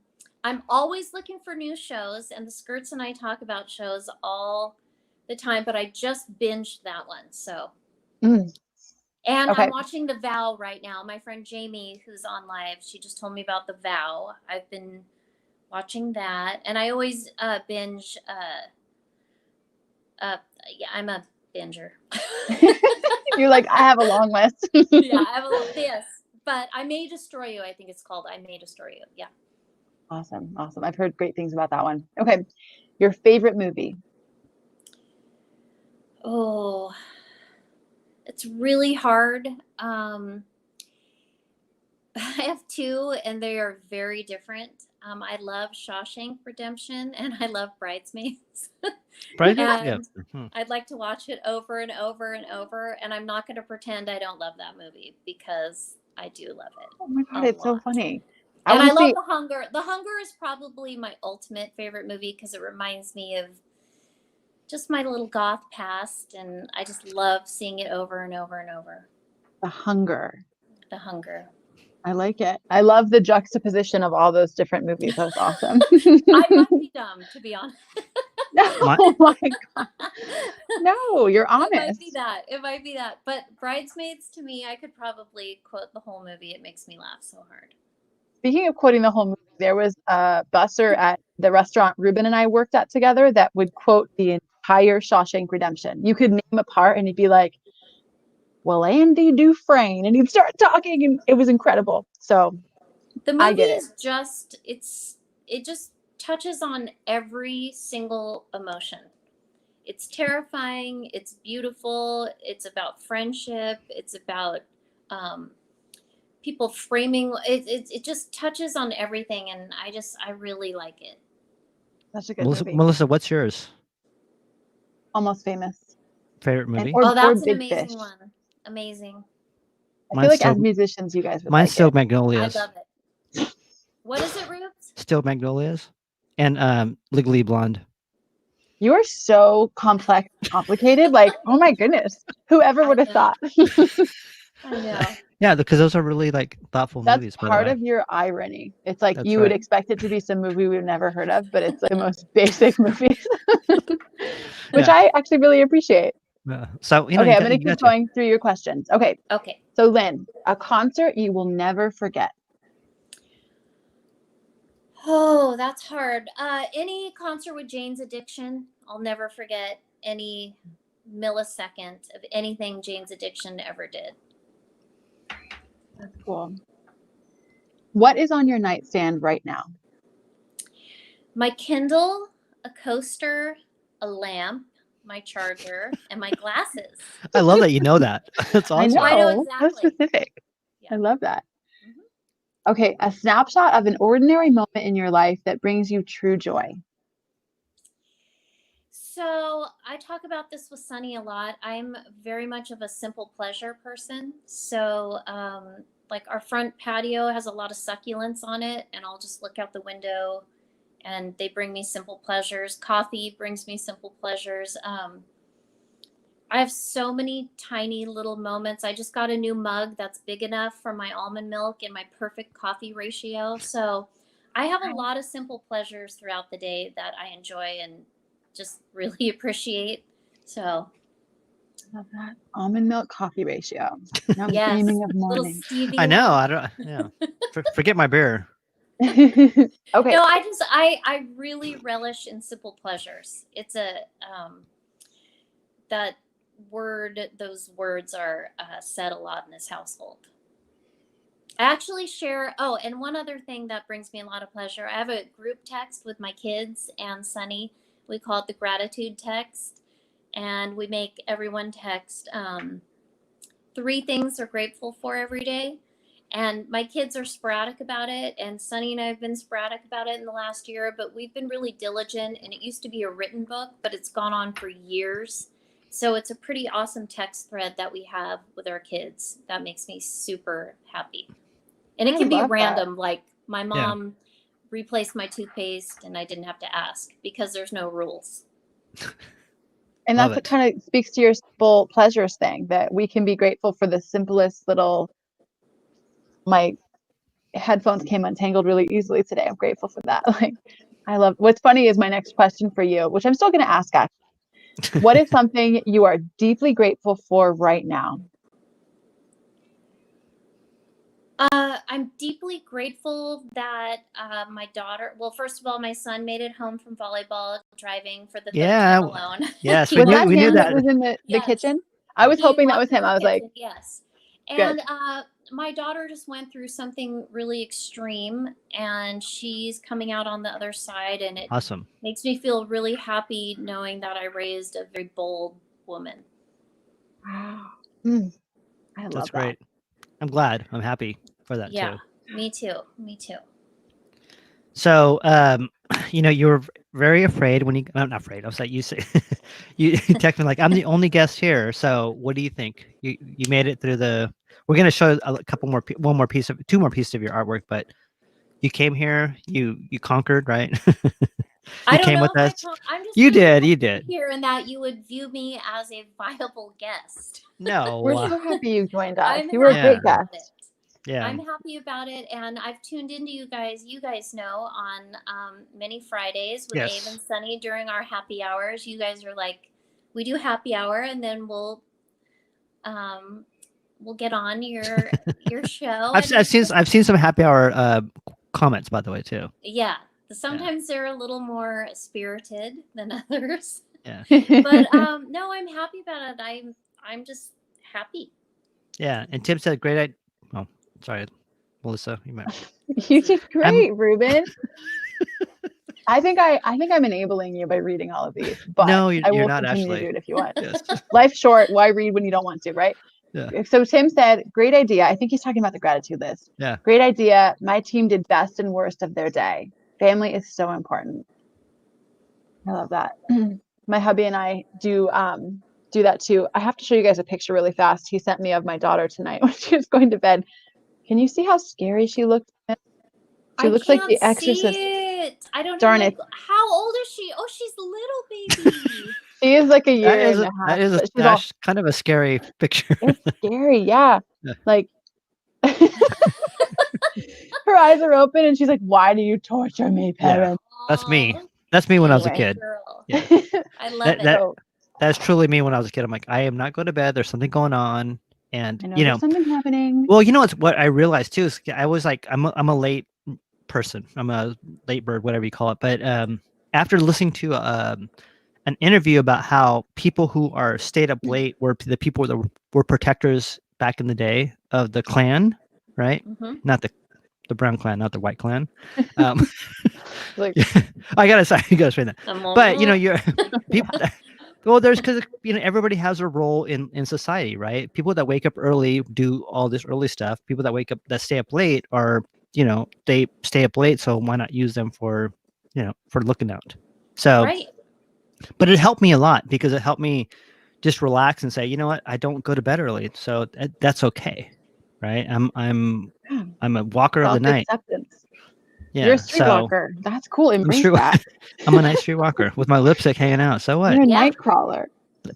always looking for new shows, and the Skirts and I talk about shows all the time, but I just binged that one. So. And I'm watching The Vow right now. My friend Jamie, who's on live, she just told me about The Vow. I've been watching that. And I always binge. I'm a binger. You're like, I have a long list. Yeah, I have a little this, but I May Destroy You. I think it's called I May Destroy You. Yeah. Awesome. I've heard great things about that one. Okay. Your favorite movie? Oh, it's really hard. I have two and they are very different. I love Shawshank Redemption and I love Bridesmaids. Bridesmaids? And Yeah. I'd like to watch it over and over and over. And I'm not going to pretend I don't love that movie because I do love it. Oh my God, a it's so lot. funny. And I wanna love see- The Hunger. The Hunger is probably my ultimate favorite movie because it reminds me of just my little goth past. And I just love seeing it over and over and over. The Hunger. The Hunger. I like it. I love the juxtaposition of all those different movies. That was awesome. I might be dumb, to be honest. Oh my God. No, you're It might honest. be that. It might be that. But Bridesmaids, to me, I could probably quote the whole movie. It makes me laugh so hard. Speaking of quoting the whole movie, there was a busser at the restaurant Ruben and I worked at together that would quote the entire Shawshank Redemption. You could name a part and he'd be like, well, Andy Dufresne, and he'd start talking, and it was incredible. So The I movie get it. is just, it just touches on every single emotion. It's terrifying. It's beautiful. It's about friendship. It's about people framing. It just touches on everything, and I really like it. Such a good Melissa, movie. Melissa, what's yours? Almost Famous. Favorite movie? Or That's an Big amazing Fish. one. Amazing. I Mine's feel like still- as musicians, you guys would Mine's like still it. Magnolias. I love it. What is it, Rubes? Still Magnolias. And Legally Blonde. You are so complex, complicated. Like, oh my goodness, whoever I would have know. thought? I know. Yeah, because those are really like thoughtful That's movies. By part the way. of your irony. It's like That's you would right. expect it to be some movie we've never heard of, but it's like the most basic movies, which Yeah. I actually really appreciate. So you know, Okay, you I'm got- gonna you keep got to. going through your questions. Okay, Okay. so Lynn, a concert you will never forget. Oh, that's hard. Any concert with Jane's Addiction, I'll never forget any millisecond of anything Jane's Addiction ever did. That's cool. What is on your nightstand right now? My Kindle, a coaster, a lamp, my charger, and my glasses. I love that you know that. That's I awesome. know. I know How exactly. specific. Yeah. I love that. Okay, a snapshot of an ordinary moment in your life that brings you true joy. So I talk about this with Sunny a lot. I'm very much of a simple pleasure person. So like our front patio has a lot of succulents on it, and I'll just look out the window and they bring me simple pleasures. Coffee brings me simple pleasures. I have so many tiny little moments. I just got a new mug that's big enough for my almond milk and my perfect coffee ratio. So I have a lot of simple pleasures throughout the day that I enjoy and just really appreciate. So Love that. Almond milk coffee ratio. Now I'm yes, dreaming of little morning. Stevie. I know. Wonder. I don't. Yeah. Forget my beer. Okay. No, I really relish in simple pleasures. It's a that word. Those words are said a lot in this household. I actually share. Oh, and one other thing that brings me a lot of pleasure. I have a group text with my kids and Sunny. We call it the gratitude text, and we make everyone text 3 things they're grateful for every day. And my kids are sporadic about it, and Sunny and I have been sporadic about it in the last year, but we've been really diligent, and it used to be a written book, but it's gone on for years. So it's a pretty awesome text thread that we have with our kids. That makes me super happy. And it I can be love that. random, like my mom replaced my toothpaste and I didn't have to ask because there's no rules. And Love that's what it. kind of speaks to your simple pleasures thing, that we can be grateful for the simplest little. My headphones came untangled really easily today. I'm grateful for that. Like, I love. What's funny is my next question for you, which I'm still going to ask. Actually, what is something you are deeply grateful for right now? I'm deeply grateful that my daughter, well, first of all, my son made it home from volleyball driving for the third time alone. Yes, Was that we knew him that that. was in the Yes. kitchen? I was He hoping that walked was him. in the I was like, kitchen, yes. Good. And my daughter just went through something really extreme, and she's coming out on the other side, and it Awesome. makes me feel really happy knowing that I raised a very bold woman. wow. I love That's that. great. I'm glad. I'm happy for that Yeah, too. me too. Me too. So, you were very afraid when you. I'm not afraid. I was like, you say, you text me like, I'm the only guest here. So, what do you think? You made it through the. We're gonna show a couple more, two more pieces of your artwork, but you came here. You conquered, right? I You don't came know with if us. I'm just You really did. You happy did. here and that you would view me as a viable guest. No. We're so happy you joined us. I'm You were a happy great about guest. it. Yeah. I'm happy about it, and I've tuned into you guys. You guys know on many Fridays with Abe Yes. and Sunny during our happy hours. You guys are like, we do happy hour, and then we'll get on your show. I've seen some happy hour comments, by the way, too. Yeah, sometimes they're a little more spirited than others. Yeah. But no, I'm happy about it. I'm just happy. Yeah. And Tim said, "Great." Oh, sorry, Melissa. You might. You did great, Ruben. I think I'm enabling you by reading all of these, but No, I you're will not continue actually. to do it if you want. Yes. Life's short. Why read when you don't want to, right? Yeah. So Tim said, great idea. I think he's talking about the gratitude list. Yeah. Great idea. My team did best and worst of their day. Family is so important. I love that. My hubby and I do that too. I have to show you guys a picture really fast. He sent me of my daughter tonight when she was going to bed. Can you see how scary she looked? She looks like the Exorcist. I don't Darn know. it. How old is she? Oh, she's a little baby. She is like a year That is and a half. that is but she's that's kind of a scary picture. It's scary, yeah. Yeah. Like her eyes are open and she's like, "Why do you torture me, parents?" That's me. Aw, That's me when I was a Anyway. kid. girl. Yeah. I love it. So, That's truly me when I was a kid. I'm like, I am not going to bed. There's something going on, and I know there's something happening. well, what I realized too is I was like, I'm a late person. I'm a late bird, whatever you call it. But after listening to an interview about how people who are stayed up late were the people that were protectors back in the day of the Klan, right? Mhm. Not the brown Klan, not the white Klan. Um, Like, I gotta explain that. But you're people. Well, there's because everybody has a role in society, right? People that wake up early do all this early stuff. People that stay up late are they stay up late, so why not use them for for looking out? So, right. but it helped me a lot because it helped me just relax and say, you know what, I don't go to bed early, so that's okay, right? I'm a walker of the night. Self-acceptance. Yeah, You're a streetwalker. That's cool. Embrace that. I'm a night streetwalker with my lipstick hanging out. So what? You're a Yeah. night crawler.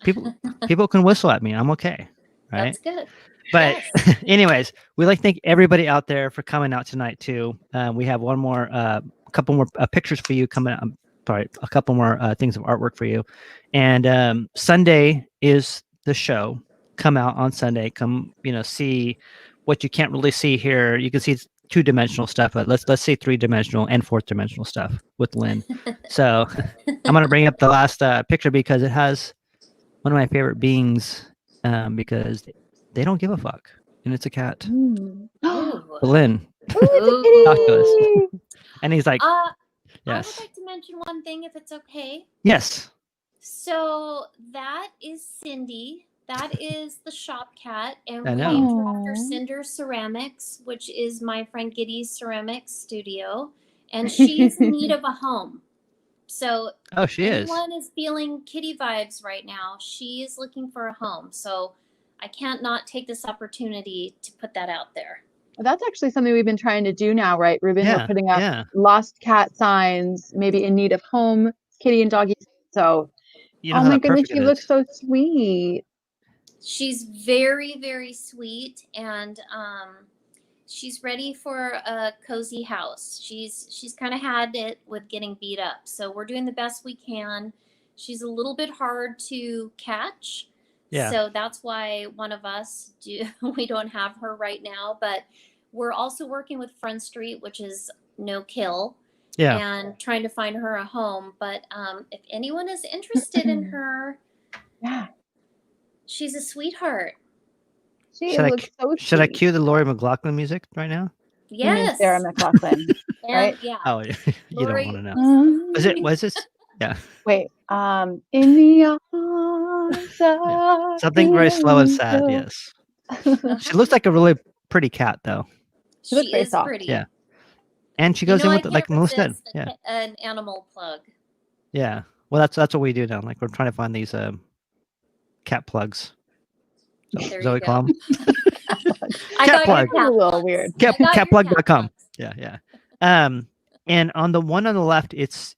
People can whistle at me. I'm okay, right? That's good. But Yes. anyways, we'd like to thank everybody out there for coming out tonight too. We have one more, couple more pictures for you coming out. Sorry, a couple more things of artwork for you. And Sunday is the show. Come out on Sunday. Come, see what you can't really see here. You can see two-dimensional stuff, but let's see three-dimensional and fourth-dimensional stuff with Lynn. So I'm gonna bring up the last picture because it has one of my favorite beings because they don't give a fuck, and it's a cat. Ooh. But Lynn, Ooh. talk to us. And he's like, I would yes, like to mention one thing, if it's okay. yes, So that is Cindy. That is the shop cat, and I we know. named her after Aw. Cinder Ceramics, which is my friend Giddy's ceramics studio, and she's in need of a home. So oh, she is. anyone is feeling kitty vibes right now, she is looking for a home. So I can't not take this opportunity to put that out there. Well, that's actually something we've been trying to do now, right, Ruben? Yeah, We're putting up yeah. lost cat signs, maybe in need of home, kitty and doggy. So, You know oh how my goodness, perfect she it looks is. so sweet. She's very, very sweet, and she's ready for a cozy house. She's kind of had it with getting beat up, so we're doing the best we can. She's a little bit hard to catch, Yeah. so that's why one of us we don't have her right now. But we're also working with Front Street, which is no kill, Yeah. and trying to find her a home. But if anyone is interested in her, Yeah, she's a sweetheart. she Should I looks so Should I sweet. cue the Laurie McLaughlin music right now? You mean Yes. Sarah McLachlan, And right? yeah. Oh, you don't Lori- want to know. Was this? Yeah. Wait, in the arms of Something very slow and sad. angel. Yes. She looks like a really pretty cat, though. She looks She very is soft. pretty. Yeah. And she You goes know, in I with like can't Melissa said. resist Yeah. an animal plug. Yeah. Well, that's what we do now. Like we're trying to find these cat plugs. So, There Zoe you go. call 'em. I Cat got plug. your a cat little plugs. weird. I got your cat Catplug.com. plugs. Yeah. And on the one on the left, it's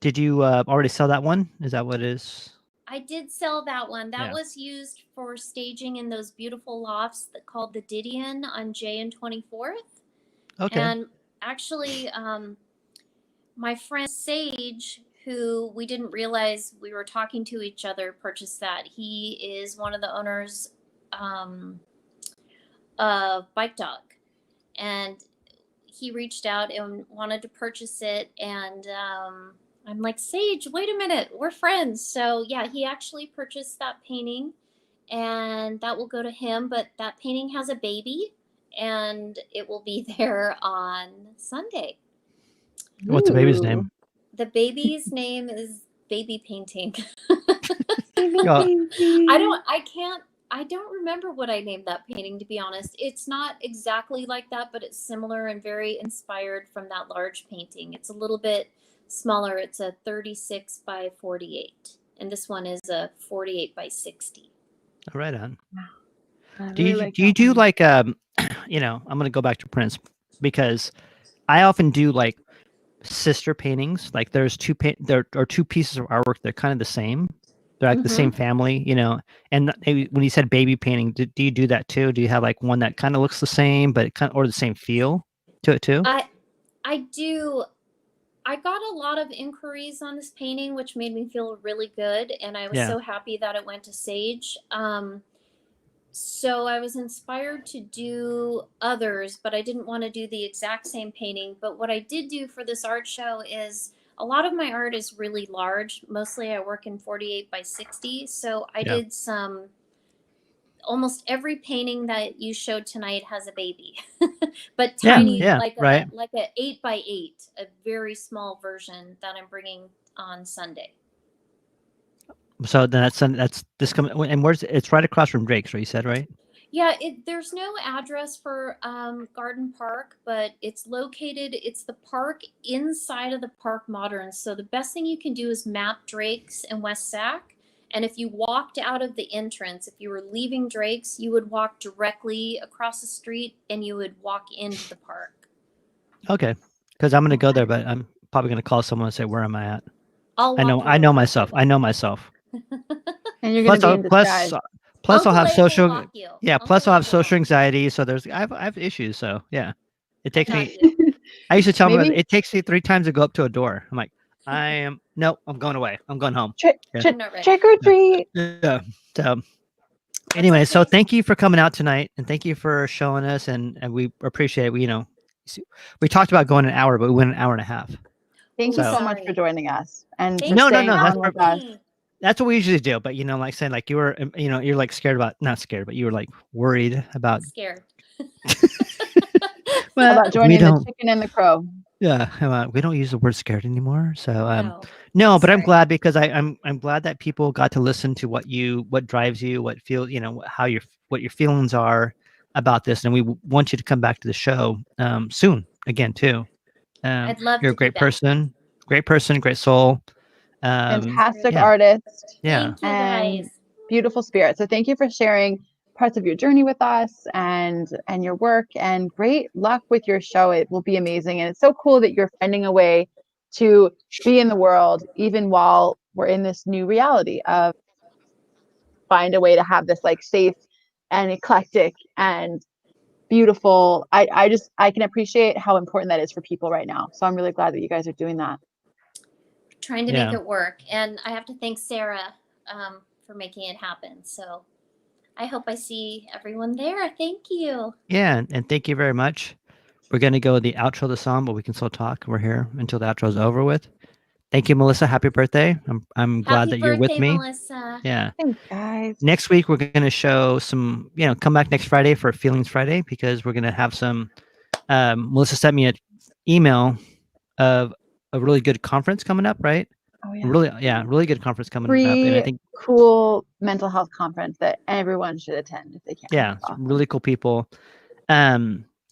did you already sell that one? Is that what it is? I did sell that one. That Yeah. was used for staging in those beautiful lofts that called the Didion on J and 24th. Okay. And actually, my friend Sage, who we didn't realize we were talking to each other, purchased that. He is one of the owners of Bike Dog, and he reached out and wanted to purchase it. And I'm like, Sage, wait a minute, we're friends. So yeah, he actually purchased that painting, and that will go to him. But that painting has a baby, and it will be there on Sunday. What's the baby's Ooh. name? The baby's name is Baby Painting. Yeah. I don't remember what I named that painting, to be honest. It's not exactly like that, but it's similar and very inspired from that large painting. It's a little bit smaller. It's a 36 by 48, and this one is a 48 by 60. Right on. I Do really you like do you that do one. like you know, I'm gonna go back to Prince because I often do like sister paintings. Like there's there are two pieces of artwork. They're kind of the same. They're like the same family, you know. And when you said baby painting, do you do that too? Do you have like one that kind of looks the same, but or the same feel to it too? I do. I got a lot of inquiries on this painting, which made me feel really good, and I was Yeah. so happy that it went to Sage. So I was inspired to do others, but I didn't want to do the exact same painting. But what I did do for this art show is a lot of my art is really large. Mostly I work in 48 by 60. So I did almost every painting that you showed tonight has a baby, but tiny, like right. a 8 by 8, a very small version that I'm bringing on Sunday. So that's this coming, and it's right across from Drake's, right? You said, right? Yeah, there's no address for Garden Park, but it's the park inside of the Park Modern. So the best thing you can do is map Drake's and West Sac. And if you walked out of the entrance, if you were leaving Drake's, you would walk directly across the street and you would walk into the park. Okay, because I'm gonna go there, but I'm probably gonna call someone and say, "Where am I at?" I'll I know walk myself. I know myself. And you're gonna be in disguise. Plus I'll have Uncle A will social. walk you. Yeah, Uncle plus I'll A have will social walk anxiety. So I have issues. So yeah, it takes got me. you. I used to tell them Maybe- it takes me 3 times to go up to a door. I'm like, I'm going away. I'm going home. Trick I'm not ready. trick or treat. Yeah. So anyway, so thank you for coming out tonight, and thank you for showing us, and we appreciate it. You know, we talked about going an hour, but we went an hour and a half. Thank you So- so much for joining us and Thank for No, no, staying no, that's on with perfect. us. That's what we usually do. But you know, like saying, like you were, you know, you're like scared about, not scared, but you were like worried about. Scared. Well, About we joining the don't. chicken and the crow. Yeah, we don't use the word scared anymore. So No. no, but I'm Sorry. glad because I'm glad that people got to listen to what drives you, what your feelings are about this, and we want you to come back to the show soon again too. I'd love You're to a great be back. person, great soul. Fantastic yeah. artist. Yeah. Thank you And guys. beautiful spirit. So thank you for sharing parts of your journey with us and your work, and great luck with your show. It will be amazing. And it's so cool that you're finding a way to be in the world even while we're in this new reality of find a way to have this like safe and eclectic and beautiful. I can appreciate how important that is for people right now. So I'm really glad that you guys are doing that. Trying to Yeah. make it work. And I have to thank Sarah for making it happen. So I hope I see everyone there. Thank you. Yeah, and thank you very much. We're gonna go the outro of the song, but we can still talk. We're here until the outro is over with. Thank you, Melissa. Happy birthday. I'm glad Happy that you're with birthday, me. Melissa. Yeah. Thanks, guys. Next week we're gonna show some, come back next Friday for Feelings Friday because we're gonna have some. Melissa sent me an email of a really good conference coming up, right? Oh yeah. Really good conference coming up, and I Free, think cool mental health conference that everyone should attend if they can. some really cool people.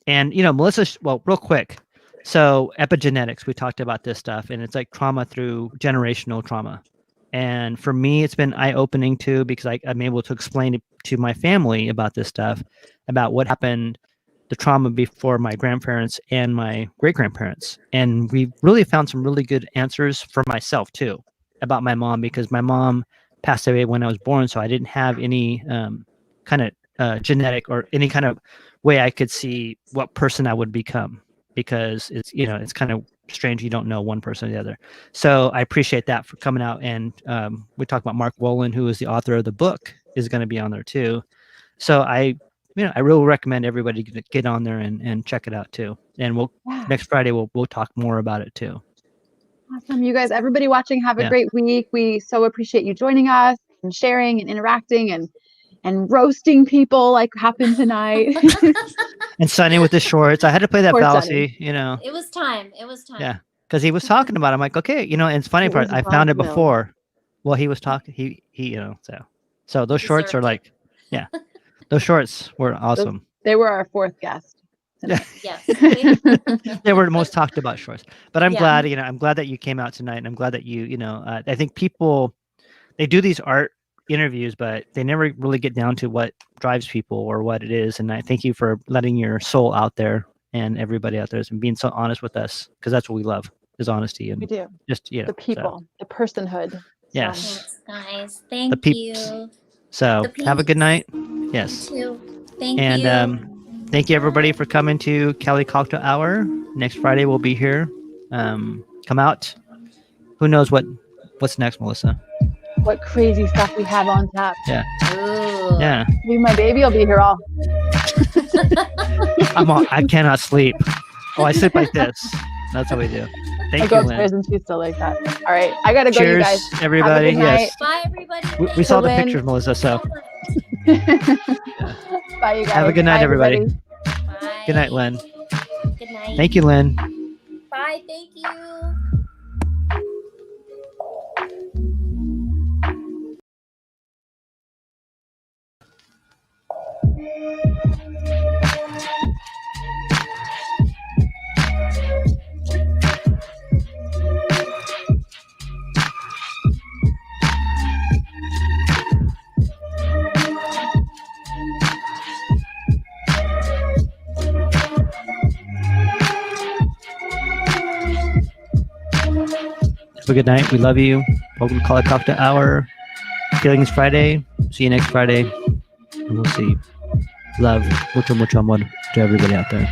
And Melissa, well, real quick. So epigenetics, we talked about this stuff, and it's like trauma through generational trauma. And for me, it's been eye-opening too, because I'm able to explain it to my family about this stuff, about what happened, the trauma before my grandparents and my great-grandparents. And we really found some really good answers for myself too, about my mom, because my mom passed away when I was born, so I didn't have any kind of genetic or any kind of way I could see what person I would become, because it's kind of strange, you don't know one person or the other. So I appreciate that for coming out. And we talked about Mark Wolin, who is the author of the book, is going to be on there too. So I really recommend everybody get on there and check it out too. And next Friday we'll talk more about it too. Awesome. You guys, everybody watching, have a great week. We so appreciate you joining us and sharing and interacting and roasting people like happened tonight. And Sonny with the shorts. I had to play that Poor fallacy, It was time. Yeah. Because he was talking about it. I'm like, okay, and it's funny part, I found it before. Well, he was talking, he so those shorts are like, those shorts were awesome. They were our fourth guest. Yes. They were the most talked about shorts. But I'm glad, I'm glad that you came out tonight, and I'm glad that you, I think people, they do these art interviews, but they never really get down to what drives people or what it is. And I thank you for letting your soul out there, and everybody out there, and being so honest with us, because that's what we love, is honesty. And we do. Just the people, the personhood. Yes. Thanks, guys. Thank you. So have a good night. Yes. You too. Thank you. And thank you everybody for coming to Cali Cocktail Hour. Next Friday we'll be here. Come out. Who knows what's next, Melissa? What crazy stuff we have on tap. Yeah. Ooh. Yeah. Maybe my baby will be here all. I cannot sleep. Oh, I sleep like this. That's what we do. Thank I go you, upstairs Lynn. and she's still like that. All right. I got to go, Cheers, you guys. everybody. Have a good night. Yes. Bye, everybody. We saw the Lynn. pictures, Melissa, so. Bye, you guys. Have a good night, Bye, everybody. Bye. Good night, Lynn. Good night. Thank you, Lynn. Bye. Thank you. Have a good night. We love you. Welcome to Cali Cocktail Hour. Feelings Friday. See you next Friday. And we'll see. Love. Mucho, mucho amor to everybody out there.